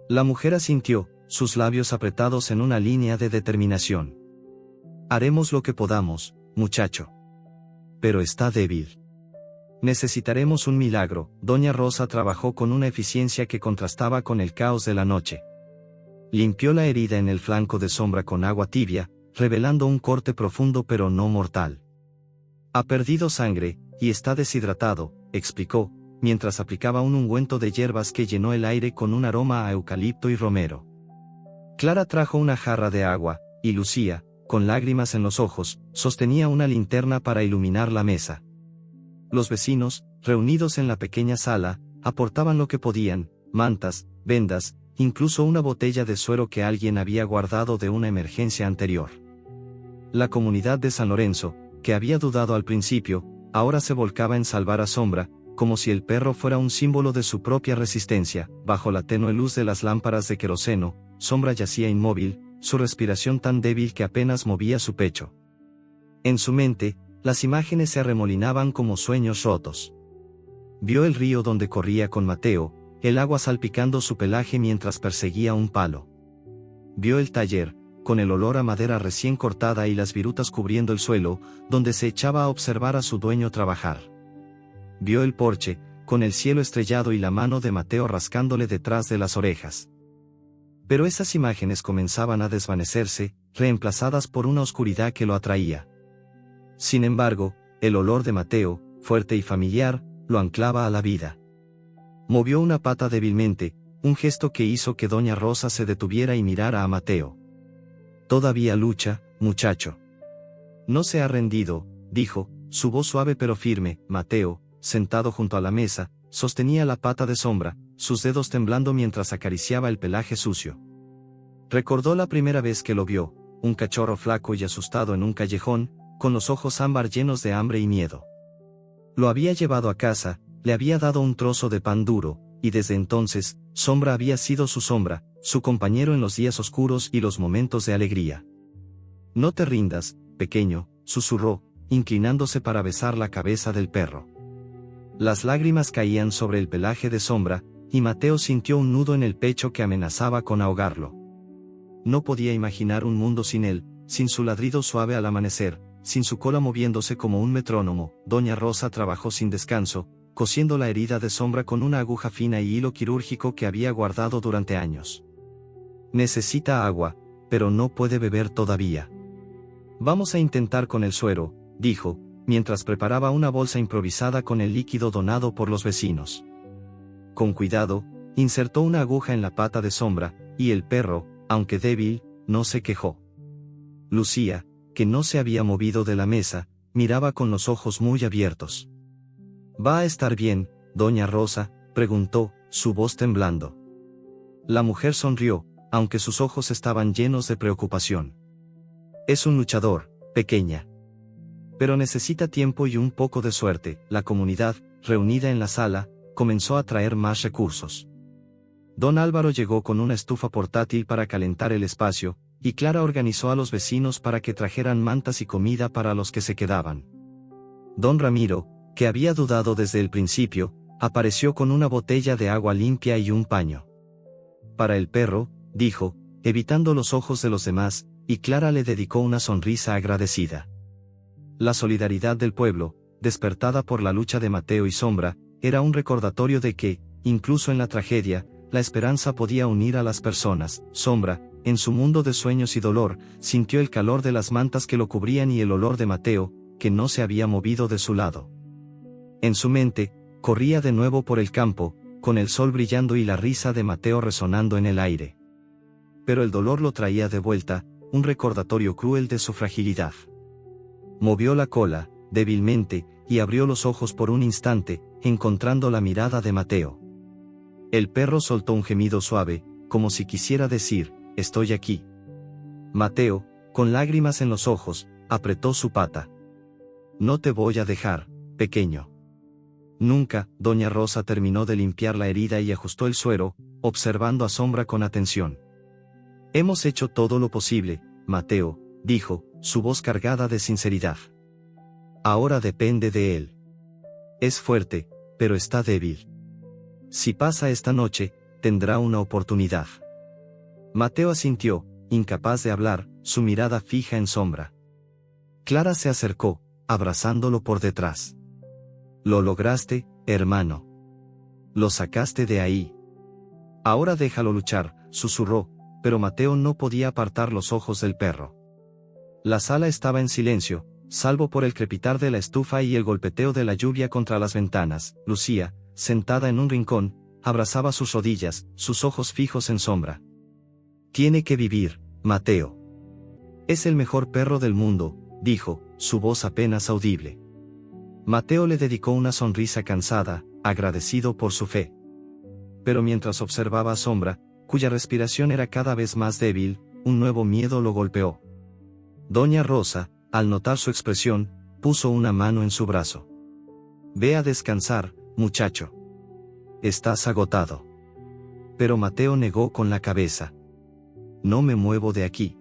La mujer asintió, sus labios apretados en una línea de determinación. «Haremos lo que podamos, muchacho. Pero está débil. Necesitaremos un milagro». Doña Rosa trabajó con una eficiencia que contrastaba con el caos de la noche. Limpió la herida en el flanco de Sombra con agua tibia, revelando un corte profundo pero no mortal. «Ha perdido sangre, y está deshidratado», explicó, mientras aplicaba un ungüento de hierbas que llenó el aire con un aroma a eucalipto y romero. Clara trajo una jarra de agua, y Lucía, con lágrimas en los ojos, sostenía una linterna para iluminar la mesa. Los vecinos, reunidos en la pequeña sala, aportaban lo que podían, mantas, vendas, incluso una botella de suero que alguien había guardado de una emergencia anterior. La comunidad de San Lorenzo, que había dudado al principio, ahora se volcaba en salvar a Sombra, como si el perro fuera un símbolo de su propia resistencia. Bajo la tenue luz de las lámparas de queroseno, Sombra yacía inmóvil, su respiración tan débil que apenas movía su pecho. En su mente, las imágenes se arremolinaban como sueños rotos. Vio el río donde corría con Mateo, el agua salpicando su pelaje mientras perseguía un palo. Vio el taller, con el olor a madera recién cortada y las virutas cubriendo el suelo, donde se echaba a observar a su dueño trabajar. Vio el porche, con el cielo estrellado y la mano de Mateo rascándole detrás de las orejas. Pero esas imágenes comenzaban a desvanecerse, reemplazadas por una oscuridad que lo atraía. Sin embargo, el olor de Mateo, fuerte y familiar, lo anclaba a la vida. Movió una pata débilmente, un gesto que hizo que Doña Rosa se detuviera y mirara a Mateo. «Todavía lucha, muchacho. No se ha rendido», dijo, su voz suave pero firme. Mateo, sentado junto a la mesa, sostenía la pata de Sombra, sus dedos temblando mientras acariciaba el pelaje sucio. Recordó la primera vez que lo vio, un cachorro flaco y asustado en un callejón, con los ojos ámbar llenos de hambre y miedo. Lo había llevado a casa, le había dado un trozo de pan duro, y desde entonces, Sombra había sido su sombra, su compañero en los días oscuros y los momentos de alegría. «No te rindas, pequeño», susurró, inclinándose para besar la cabeza del perro. Las lágrimas caían sobre el pelaje de Sombra, y Mateo sintió un nudo en el pecho que amenazaba con ahogarlo. No podía imaginar un mundo sin él, sin su ladrido suave al amanecer, sin su cola moviéndose como un metrónomo. Doña Rosa trabajó sin descanso, cosiendo la herida de Sombra con una aguja fina y hilo quirúrgico que había guardado durante años. «Necesita agua, pero no puede beber todavía. Vamos a intentar con el suero», dijo, mientras preparaba una bolsa improvisada con el líquido donado por los vecinos. Con cuidado, insertó una aguja en la pata de Sombra, y el perro, aunque débil, no se quejó. Lucía, que no se había movido de la mesa, miraba con los ojos muy abiertos. «¿Va a estar bien, Doña Rosa?», preguntó, su voz temblando. La mujer sonrió, aunque sus ojos estaban llenos de preocupación. Es un luchador, pequeña. Pero necesita tiempo y un poco de suerte. La comunidad, reunida en la sala, comenzó a traer más recursos. Don Álvaro llegó con una estufa portátil para calentar el espacio, y Clara organizó a los vecinos para que trajeran mantas y comida para los que se quedaban. Don Ramiro, que había dudado desde el principio, apareció con una botella de agua limpia y un paño. Para el perro, dijo, evitando los ojos de los demás, y Clara le dedicó una sonrisa agradecida. La solidaridad del pueblo, despertada por la lucha de Mateo y Sombra, era un recordatorio de que, incluso en la tragedia, la esperanza podía unir a las personas. Sombra, en su mundo de sueños y dolor, sintió el calor de las mantas que lo cubrían y el olor de Mateo, que no se había movido de su lado. En su mente, corría de nuevo por el campo, con el sol brillando y la risa de Mateo resonando en el aire. Pero el dolor lo traía de vuelta, un recordatorio cruel de su fragilidad. Movió la cola, débilmente, y abrió los ojos por un instante, encontrando la mirada de Mateo. El perro soltó un gemido suave, como si quisiera decir, estoy aquí. Mateo, con lágrimas en los ojos, apretó su pata. No te voy a dejar, pequeño. Nunca. Doña Rosa terminó de limpiar la herida y ajustó el suero, observando a Sombra con atención. Hemos hecho todo lo posible, Mateo, dijo, su voz cargada de sinceridad. Ahora depende de él. Es fuerte, pero está débil. Si pasa esta noche, tendrá una oportunidad. Mateo asintió, incapaz de hablar, su mirada fija en Sombra. Clara se acercó, abrazándolo por detrás. Lo lograste, hermano. Lo sacaste de ahí. Ahora déjalo luchar, susurró, pero Mateo no podía apartar los ojos del perro. La sala estaba en silencio, salvo por el crepitar de la estufa y el golpeteo de la lluvia contra las ventanas. Lucía, sentada en un rincón, abrazaba sus rodillas, sus ojos fijos en Sombra. Tiene que vivir, Mateo. Es el mejor perro del mundo, dijo, su voz apenas audible. Mateo le dedicó una sonrisa cansada, agradecido por su fe. Pero mientras observaba a Sombra, cuya respiración era cada vez más débil, un nuevo miedo lo golpeó. Doña Rosa, al notar su expresión, puso una mano en su brazo. Ve a descansar, muchacho. Estás agotado. Pero Mateo negó con la cabeza. No me muevo de aquí.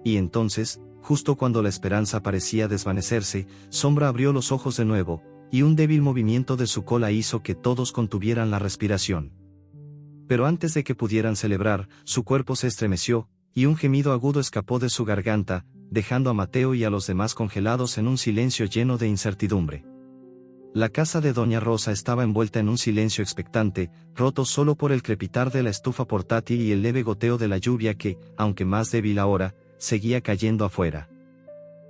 Y entonces, justo cuando la esperanza parecía desvanecerse, Sombra abrió los ojos de nuevo, y un débil movimiento de su cola hizo que todos contuvieran la respiración. Pero antes de que pudieran celebrar, su cuerpo se estremeció, y un gemido agudo escapó de su garganta, dejando a Mateo y a los demás congelados en un silencio lleno de incertidumbre. La casa de Doña Rosa estaba envuelta en un silencio expectante, roto solo por el crepitar de la estufa portátil y el leve goteo de la lluvia que, aunque más débil ahora, seguía cayendo afuera.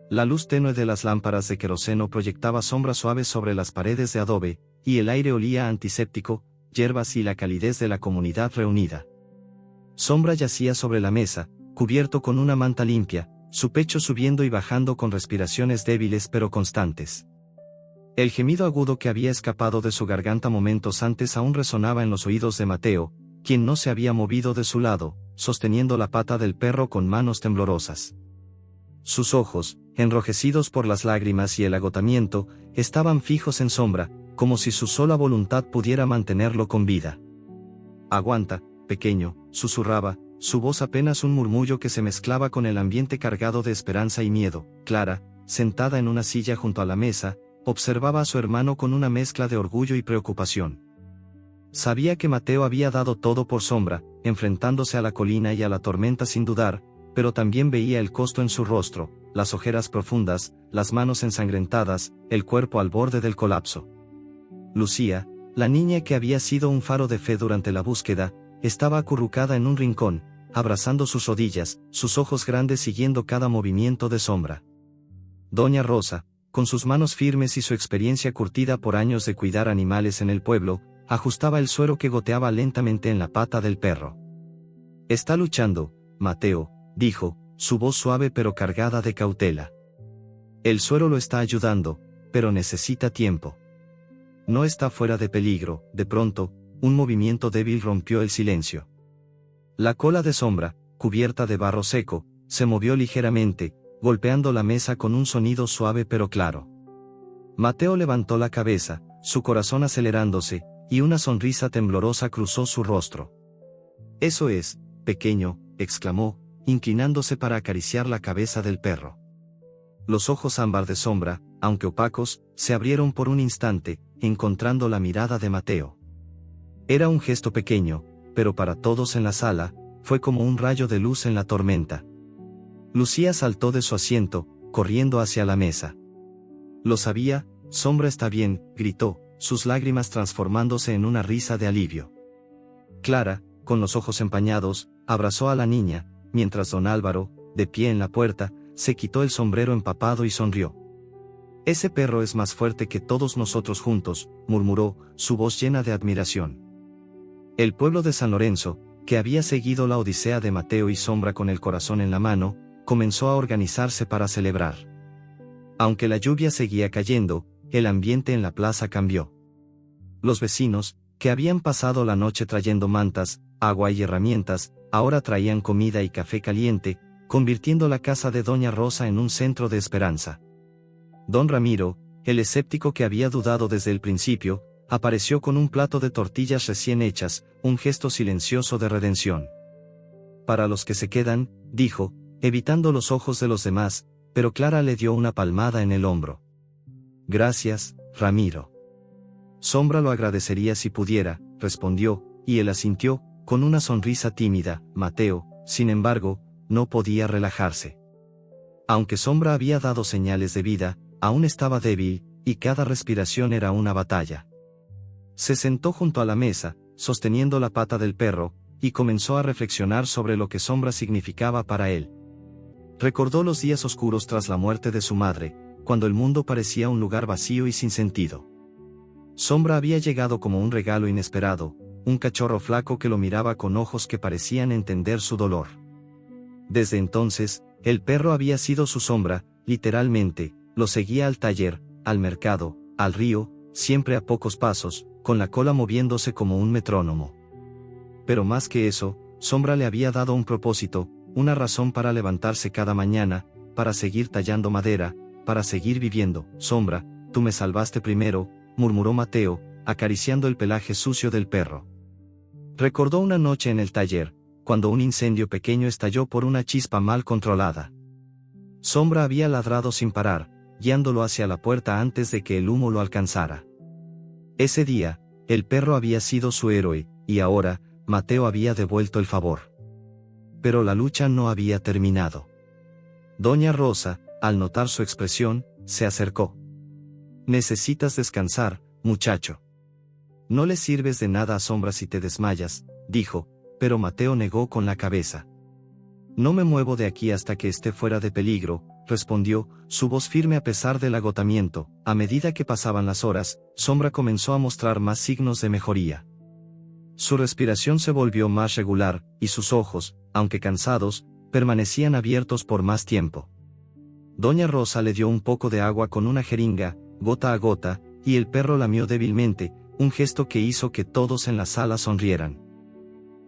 La luz tenue de las lámparas de queroseno proyectaba sombras suaves sobre las paredes de adobe, y el aire olía a antiséptico, hierbas y la calidez de la comunidad reunida. Sombra yacía sobre la mesa, cubierto con una manta limpia, su pecho subiendo y bajando con respiraciones débiles pero constantes. El gemido agudo que había escapado de su garganta momentos antes aún resonaba en los oídos de Mateo, quien no se había movido de su lado, sosteniendo la pata del perro con manos temblorosas. Sus ojos, enrojecidos por las lágrimas y el agotamiento, estaban fijos en Sombra, como si su sola voluntad pudiera mantenerlo con vida. Aguanta, pequeño, susurraba, su voz apenas un murmullo que se mezclaba con el ambiente cargado de esperanza y miedo. Clara, sentada en una silla junto a la mesa, observaba a su hermano con una mezcla de orgullo y preocupación. Sabía que Mateo había dado todo por Sombra, enfrentándose a la colina y a la tormenta sin dudar, pero también veía el costo en su rostro, las ojeras profundas, las manos ensangrentadas, el cuerpo al borde del colapso. Lucía, la niña que había sido un faro de fe durante la búsqueda, estaba acurrucada en un rincón, abrazando sus rodillas, sus ojos grandes siguiendo cada movimiento de Sombra. Doña Rosa, con sus manos firmes y su experiencia curtida por años de cuidar animales en el pueblo, ajustaba el suero que goteaba lentamente en la pata del perro. Está luchando, Mateo, dijo, su voz suave pero cargada de cautela. El suero lo está ayudando, pero necesita tiempo. No está fuera de peligro. De pronto, un movimiento débil rompió el silencio. La cola de Sombra, cubierta de barro seco, se movió ligeramente, golpeando la mesa con un sonido suave pero claro. Mateo levantó la cabeza, su corazón acelerándose, y una sonrisa temblorosa cruzó su rostro. «Eso es, pequeño», exclamó, inclinándose para acariciar la cabeza del perro. Los ojos ámbar de Sombra, aunque opacos, se abrieron por un instante, encontrando la mirada de Mateo. Era un gesto pequeño, pero para todos en la sala, fue como un rayo de luz en la tormenta. Lucía saltó de su asiento, corriendo hacia la mesa. «Lo sabía, Sombra está bien», gritó, sus lágrimas transformándose en una risa de alivio. Clara, con los ojos empañados, abrazó a la niña, mientras don Álvaro, de pie en la puerta, se quitó el sombrero empapado y sonrió. «Ese perro es más fuerte que todos nosotros juntos», murmuró, su voz llena de admiración. El pueblo de San Lorenzo, que había seguido la odisea de Mateo y Sombra con el corazón en la mano, comenzó a organizarse para celebrar. Aunque la lluvia seguía cayendo, el ambiente en la plaza cambió. Los vecinos, que habían pasado la noche trayendo mantas, agua y herramientas, ahora traían comida y café caliente, convirtiendo la casa de Doña Rosa en un centro de esperanza. Don Ramiro, el escéptico que había dudado desde el principio, apareció con un plato de tortillas recién hechas, un gesto silencioso de redención. «Para los que se quedan», dijo, evitando los ojos de los demás, pero Clara le dio una palmada en el hombro. «Gracias, Ramiro». «Sombra lo agradecería si pudiera», respondió, y él asintió, con una sonrisa tímida. Mateo, sin embargo, no podía relajarse. Aunque Sombra había dado señales de vida, aún estaba débil, y cada respiración era una batalla. Se sentó junto a la mesa, sosteniendo la pata del perro, y comenzó a reflexionar sobre lo que Sombra significaba para él. Recordó los días oscuros tras la muerte de su madre, cuando el mundo parecía un lugar vacío y sin sentido. Sombra había llegado como un regalo inesperado, un cachorro flaco que lo miraba con ojos que parecían entender su dolor. Desde entonces, el perro había sido su sombra, literalmente, lo seguía al taller, al mercado, al río, siempre a pocos pasos, con la cola moviéndose como un metrónomo. Pero más que eso, Sombra le había dado un propósito, una razón para levantarse cada mañana, para seguir tallando madera, para seguir viviendo. «Sombra, tú me salvaste primero», murmuró Mateo, acariciando el pelaje sucio del perro. Recordó una noche en el taller, cuando un incendio pequeño estalló por una chispa mal controlada. Sombra había ladrado sin parar, guiándolo hacia la puerta antes de que el humo lo alcanzara. Ese día, el perro había sido su héroe, y ahora, Mateo había devuelto el favor. Pero la lucha no había terminado. Doña Rosa, al notar su expresión, se acercó. «Necesitas descansar, muchacho. No le sirves de nada a Sombra si te desmayas», dijo, pero Mateo negó con la cabeza. «No me muevo de aquí hasta que esté fuera de peligro», respondió, su voz firme a pesar del agotamiento. A medida que pasaban las horas, Sombra comenzó a mostrar más signos de mejoría. Su respiración se volvió más regular, y sus ojos, aunque cansados, permanecían abiertos por más tiempo. Doña Rosa le dio un poco de agua con una jeringa, gota a gota, y el perro lamió débilmente, un gesto que hizo que todos en la sala sonrieran.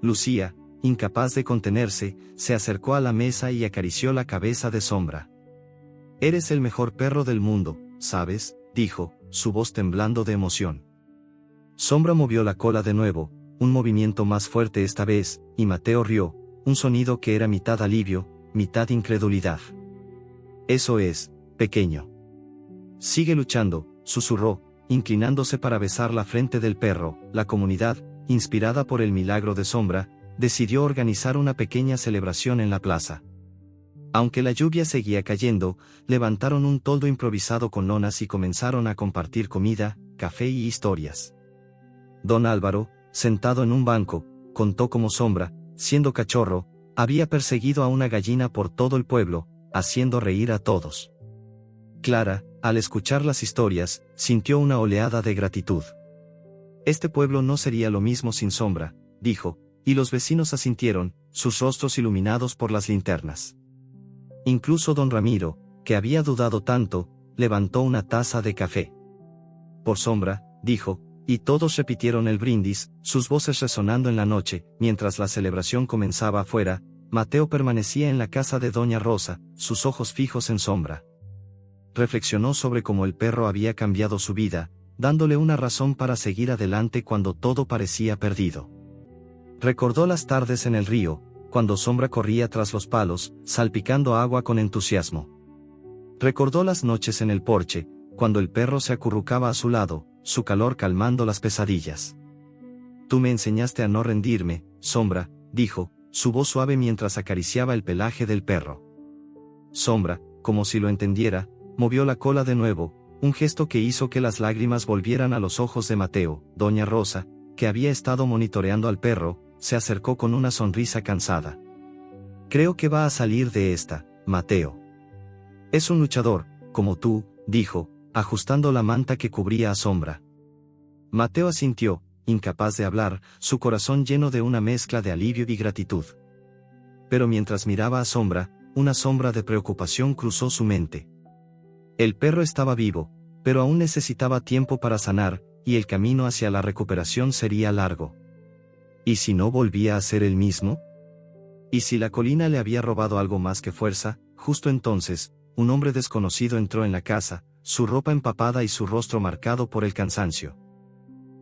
Lucía, incapaz de contenerse, se acercó a la mesa y acarició la cabeza de Sombra. «Eres el mejor perro del mundo, ¿sabes?», dijo, su voz temblando de emoción. Sombra movió la cola de nuevo, un movimiento más fuerte esta vez, y Mateo rió, un sonido que era mitad alivio, mitad incredulidad. «Eso es, pequeño. Sigue luchando», susurró, inclinándose para besar la frente del perro. La comunidad, inspirada por el milagro de Sombra, decidió organizar una pequeña celebración en la plaza. Aunque la lluvia seguía cayendo, levantaron un toldo improvisado con lonas y comenzaron a compartir comida, café y historias. Don Álvaro, sentado en un banco, contó cómo Sombra, siendo cachorro, había perseguido a una gallina por todo el pueblo, haciendo reír a todos. Clara, al escuchar las historias, sintió una oleada de gratitud. «Este pueblo no sería lo mismo sin Sombra», dijo, y los vecinos asintieron, sus rostros iluminados por las linternas. Incluso don Ramiro, que había dudado tanto, levantó una taza de café. «Por Sombra», dijo, Y todos repitieron el brindis, sus voces resonando en la noche. Mientras la celebración comenzaba afuera, Mateo permanecía en la casa de Doña Rosa, sus ojos fijos en Sombra. Reflexionó sobre cómo el perro había cambiado su vida, dándole una razón para seguir adelante cuando todo parecía perdido. Recordó las tardes en el río, cuando Sombra corría tras los palos, salpicando agua con entusiasmo. Recordó las noches en el porche, cuando el perro se acurrucaba a su lado, su calor calmando las pesadillas. Tú me enseñaste a no rendirme, Sombra, dijo, su voz suave mientras acariciaba el pelaje del perro. Sombra, como si lo entendiera, movió la cola de nuevo, un gesto que hizo que las lágrimas volvieran a los ojos de Mateo. Doña Rosa, que había estado monitoreando al perro, se acercó con una sonrisa cansada. Creo que va a salir de esta, Mateo. Es un luchador, como tú, dijo, ajustando la manta que cubría a Sombra. Mateo asintió, incapaz de hablar, su corazón lleno de una mezcla de alivio y gratitud. Pero mientras miraba a Sombra, una sombra de preocupación cruzó su mente. El perro estaba vivo, pero aún necesitaba tiempo para sanar, y el camino hacia la recuperación sería largo. ¿Y si no volvía a ser el mismo? ¿Y si la colina le había robado algo más que fuerza? Justo entonces, un hombre desconocido entró en la casa, su ropa empapada y su rostro marcado por el cansancio.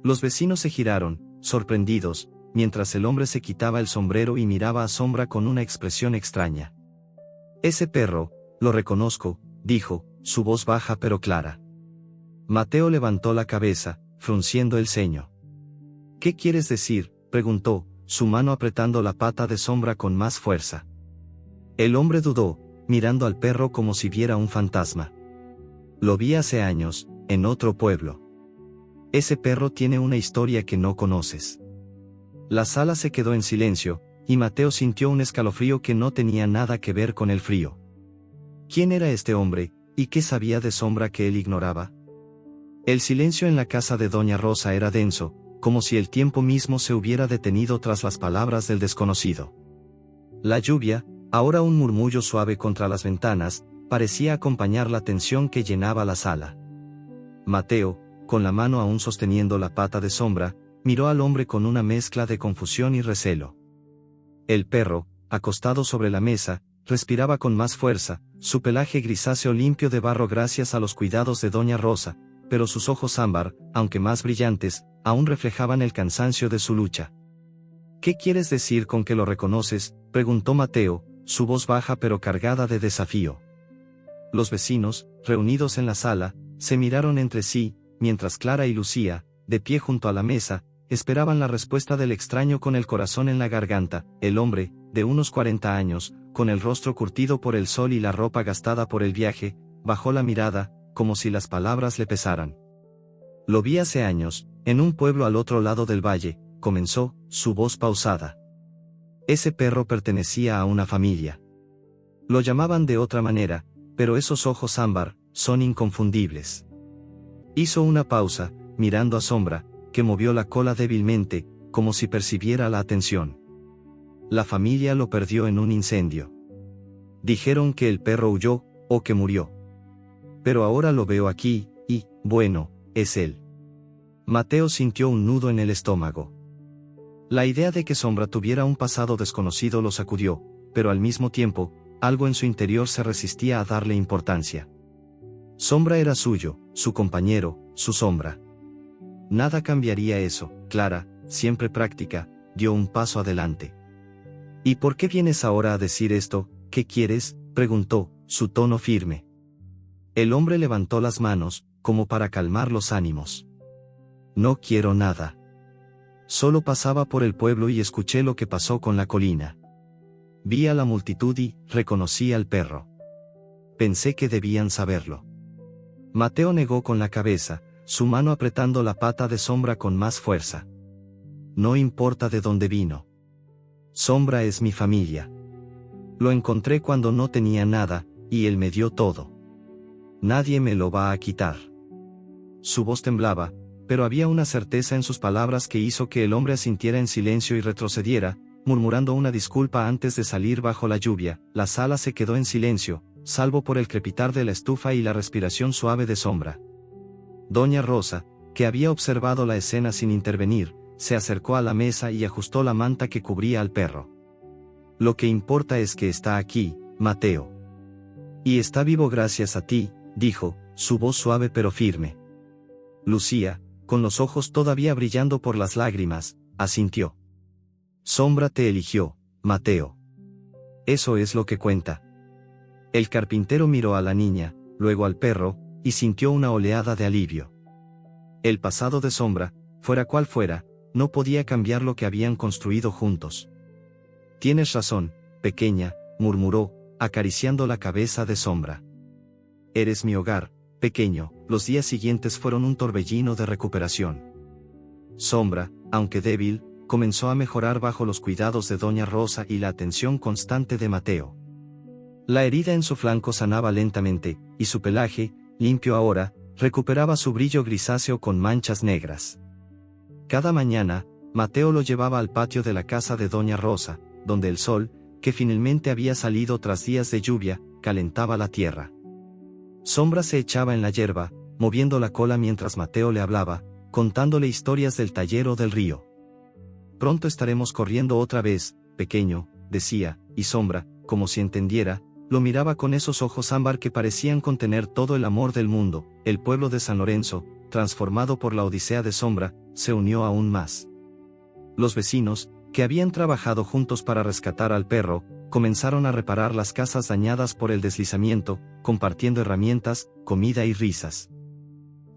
Los vecinos se giraron, sorprendidos, mientras el hombre se quitaba el sombrero y miraba a Sombra con una expresión extraña. Ese perro, lo reconozco, dijo, su voz baja pero clara. Mateo levantó la cabeza, frunciendo el ceño. ¿Qué quieres decir?, preguntó, su mano apretando la pata de Sombra con más fuerza. El hombre dudó, mirando al perro como si viera un fantasma. Lo vi hace años, en otro pueblo. Ese perro tiene una historia que no conoces. La sala se quedó en silencio, y Mateo sintió un escalofrío que no tenía nada que ver con el frío. ¿Quién era este hombre, y qué sabía de Sombra que él ignoraba? El silencio en la casa de Doña Rosa era denso, como si el tiempo mismo se hubiera detenido tras las palabras del desconocido. La lluvia, ahora un murmullo suave contra las ventanas, parecía acompañar la tensión que llenaba la sala. Mateo, con la mano aún sosteniendo la pata de Sombra, miró al hombre con una mezcla de confusión y recelo. El perro, acostado sobre la mesa, respiraba con más fuerza, su pelaje grisáceo limpio de barro gracias a los cuidados de Doña Rosa, pero sus ojos ámbar, aunque más brillantes, aún reflejaban el cansancio de su lucha. ¿Qué quieres decir con que lo reconoces?, preguntó Mateo, su voz baja pero cargada de desafío. Los vecinos, reunidos en la sala, se miraron entre sí, mientras Clara y Lucía, de pie junto a la mesa, esperaban la respuesta del extraño con el corazón en la garganta. El hombre, de unos 40 años, con el rostro curtido por el sol y la ropa gastada por el viaje, bajó la mirada, como si las palabras le pesaran. Lo vi hace años, en un pueblo al otro lado del valle, comenzó, su voz pausada. Ese perro pertenecía a una familia. Lo llamaban de otra manera, pero esos ojos ámbar, son inconfundibles. Hizo una pausa, mirando a Sombra, que movió la cola débilmente, como si percibiera la atención. La familia lo perdió en un incendio. Dijeron que el perro huyó, o que murió. Pero ahora lo veo aquí, y, bueno, es él. Mateo sintió un nudo en el estómago. La idea de que Sombra tuviera un pasado desconocido lo sacudió, pero al mismo tiempo, algo en su interior se resistía a darle importancia. Sombra era suyo, su compañero, su sombra. Nada cambiaría eso. Clara, siempre práctica, dio un paso adelante. ¿Y por qué vienes ahora a decir esto? ¿Qué quieres?, preguntó, su tono firme. El hombre levantó las manos, como para calmar los ánimos. No quiero nada. Solo pasaba por el pueblo y escuché lo que pasó con la colina. Vi a la multitud y reconocí al perro. Pensé que debían saberlo. Mateo negó con la cabeza, su mano apretando la pata de Sombra con más fuerza. No importa de dónde vino. Sombra es mi familia. Lo encontré cuando no tenía nada, y él me dio todo. Nadie me lo va a quitar. Su voz temblaba, pero había una certeza en sus palabras que hizo que el hombre asintiera en silencio y retrocediera, murmurando una disculpa antes de salir bajo la lluvia. La sala se quedó en silencio, salvo por el crepitar de la estufa y la respiración suave de Sombra. Doña Rosa, que había observado la escena sin intervenir, se acercó a la mesa y ajustó la manta que cubría al perro. Lo que importa es que está aquí, Mateo. Y está vivo gracias a ti, dijo, su voz suave pero firme. Lucía, con los ojos todavía brillando por las lágrimas, asintió. Sombra te eligió, Mateo. Eso es lo que cuenta. El carpintero miró a la niña, luego al perro, y sintió una oleada de alivio. El pasado de Sombra, fuera cual fuera, no podía cambiar lo que habían construido juntos. Tienes razón, pequeña, murmuró, acariciando la cabeza de Sombra. Eres mi hogar, pequeño. Los días siguientes fueron un torbellino de recuperación. Sombra, aunque débil, comenzó a mejorar bajo los cuidados de Doña Rosa y la atención constante de Mateo. La herida en su flanco sanaba lentamente, y su pelaje, limpio ahora, recuperaba su brillo grisáceo con manchas negras. Cada mañana, Mateo lo llevaba al patio de la casa de Doña Rosa, donde el sol, que finalmente había salido tras días de lluvia, calentaba la tierra. Sombra se echaba en la hierba, moviendo la cola mientras Mateo le hablaba, contándole historias del taller o del río. Pronto estaremos corriendo otra vez, pequeño, decía, y Sombra, como si entendiera, lo miraba con esos ojos ámbar que parecían contener todo el amor del mundo. El pueblo de San Lorenzo, transformado por la odisea de Sombra, se unió aún más. Los vecinos, que habían trabajado juntos para rescatar al perro, comenzaron a reparar las casas dañadas por el deslizamiento, compartiendo herramientas, comida y risas.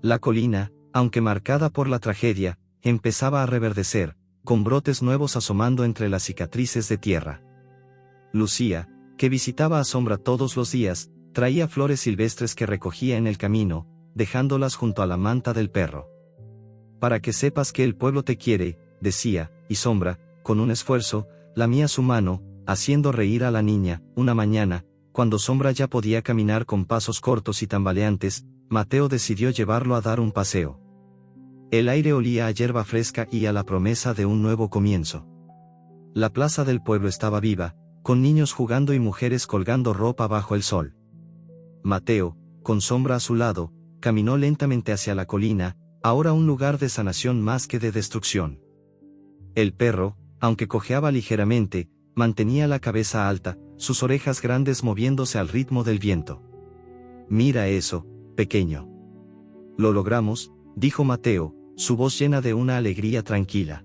La colina, aunque marcada por la tragedia, empezaba a reverdecer, con brotes nuevos asomando entre las cicatrices de tierra. Lucía, que visitaba a Sombra todos los días, traía flores silvestres que recogía en el camino, dejándolas junto a la manta del perro. Para que sepas que el pueblo te quiere, decía, y Sombra, con un esfuerzo, lamía su mano, haciendo reír a la niña. Una mañana, cuando Sombra ya podía caminar con pasos cortos y tambaleantes, Mateo decidió llevarlo a dar un paseo. El aire olía a hierba fresca y a la promesa de un nuevo comienzo. La plaza del pueblo estaba viva, con niños jugando y mujeres colgando ropa bajo el sol. Mateo, con Sombra a su lado, caminó lentamente hacia la colina, ahora un lugar de sanación más que de destrucción. El perro, aunque cojeaba ligeramente, mantenía la cabeza alta, sus orejas grandes moviéndose al ritmo del viento. Mira eso, pequeño. Lo logramos, dijo Mateo, su voz llena de una alegría tranquila.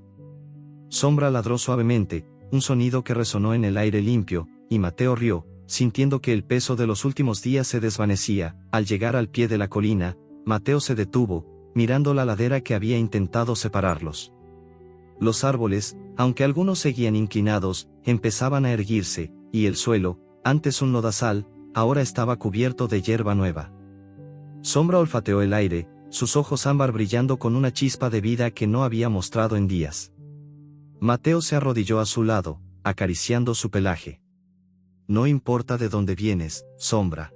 Sombra ladró suavemente, un sonido que resonó en el aire limpio, y Mateo rió, sintiendo que el peso de los últimos días se desvanecía. Al llegar al pie de la colina, Mateo se detuvo, mirando la ladera que había intentado separarlos. Los árboles, aunque algunos seguían inclinados, empezaban a erguirse, y el suelo, antes un lodazal, ahora estaba cubierto de hierba nueva. Sombra olfateó el aire, sus ojos ámbar brillando con una chispa de vida que no había mostrado en días. Mateo se arrodilló a su lado, acariciando su pelaje. No importa de dónde vienes, Sombra.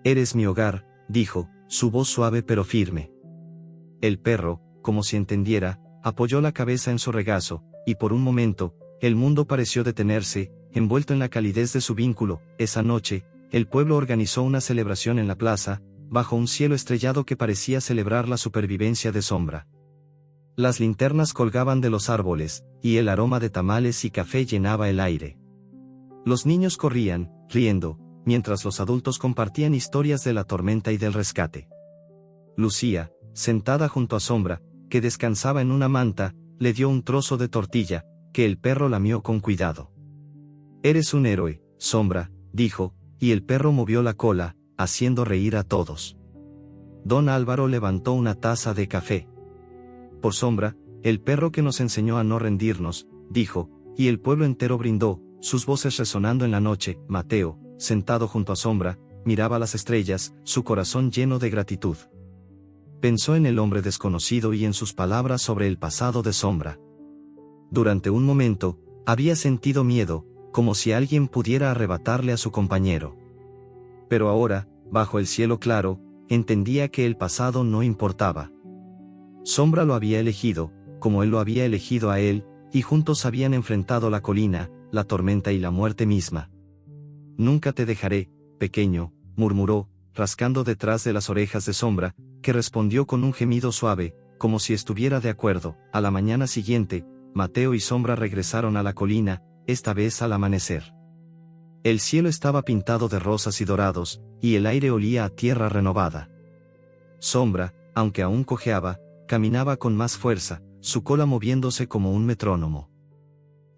Eres mi hogar, dijo, su voz suave pero firme. El perro, como si entendiera, apoyó la cabeza en su regazo, y por un momento, el mundo pareció detenerse, envuelto en la calidez de su vínculo. Esa noche, el pueblo organizó una celebración en la plaza, bajo un cielo estrellado que parecía celebrar la supervivencia de Sombra. Las linternas colgaban de los árboles, y el aroma de tamales y café llenaba el aire. Los niños corrían, riendo, mientras los adultos compartían historias de la tormenta y del rescate. Lucía, sentada junto a Sombra, que descansaba en una manta, le dio un trozo de tortilla, que el perro lamió con cuidado. Eres un héroe, Sombra, dijo, y el perro movió la cola, haciendo reír a todos. Don Álvaro levantó una taza de café. Por Sombra, el perro que nos enseñó a no rendirnos, dijo, y el pueblo entero brindó, sus voces resonando en la noche. Mateo, sentado junto a Sombra, miraba las estrellas, su corazón lleno de gratitud. Pensó en el hombre desconocido y en sus palabras sobre el pasado de Sombra. Durante un momento, había sentido miedo, como si alguien pudiera arrebatarle a su compañero. Pero ahora, bajo el cielo claro, entendía que el pasado no importaba. Sombra lo había elegido, como él lo había elegido a él, y juntos habían enfrentado la colina, la tormenta y la muerte misma. Nunca te dejaré, pequeño, murmuró, rascando detrás de las orejas de Sombra, que respondió con un gemido suave. como si estuviera de acuerdo. A la mañana siguiente, Mateo y Sombra regresaron a la colina, esta vez al amanecer. El cielo estaba pintado de rosas y dorados, y el aire olía a tierra renovada. Sombra, aunque aún cojeaba, caminaba con más fuerza, su cola moviéndose como un metrónomo.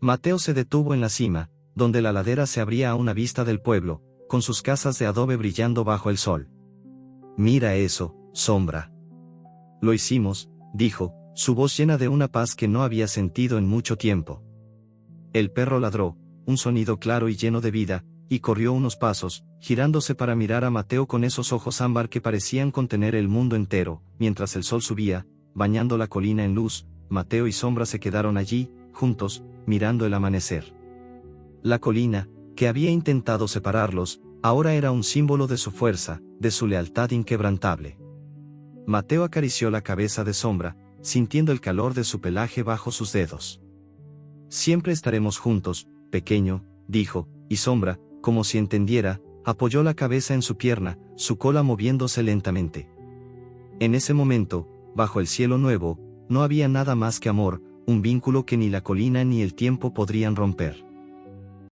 Mateo se detuvo en la cima, donde la ladera se abría a una vista del pueblo, con sus casas de adobe brillando bajo el sol. «Mira eso, Sombra». «Lo hicimos», dijo, su voz llena de una paz que no había sentido en mucho tiempo. El perro ladró, un sonido claro y lleno de vida, y corrió unos pasos, girándose para mirar a Mateo con esos ojos ámbar que parecían contener el mundo entero. Mientras el sol subía, bañando la colina en luz, Mateo y Sombra se quedaron allí, juntos, mirando el amanecer. La colina, que había intentado separarlos, ahora era un símbolo de su fuerza, de su lealtad inquebrantable. Mateo acarició la cabeza de Sombra, sintiendo el calor de su pelaje bajo sus dedos. «Siempre estaremos juntos, pequeño», dijo, y Sombra, como si entendiera, apoyó la cabeza en su pierna, su cola moviéndose lentamente. En ese momento, bajo el cielo nuevo, no había nada más que amor, un vínculo que ni la colina ni el tiempo podrían romper.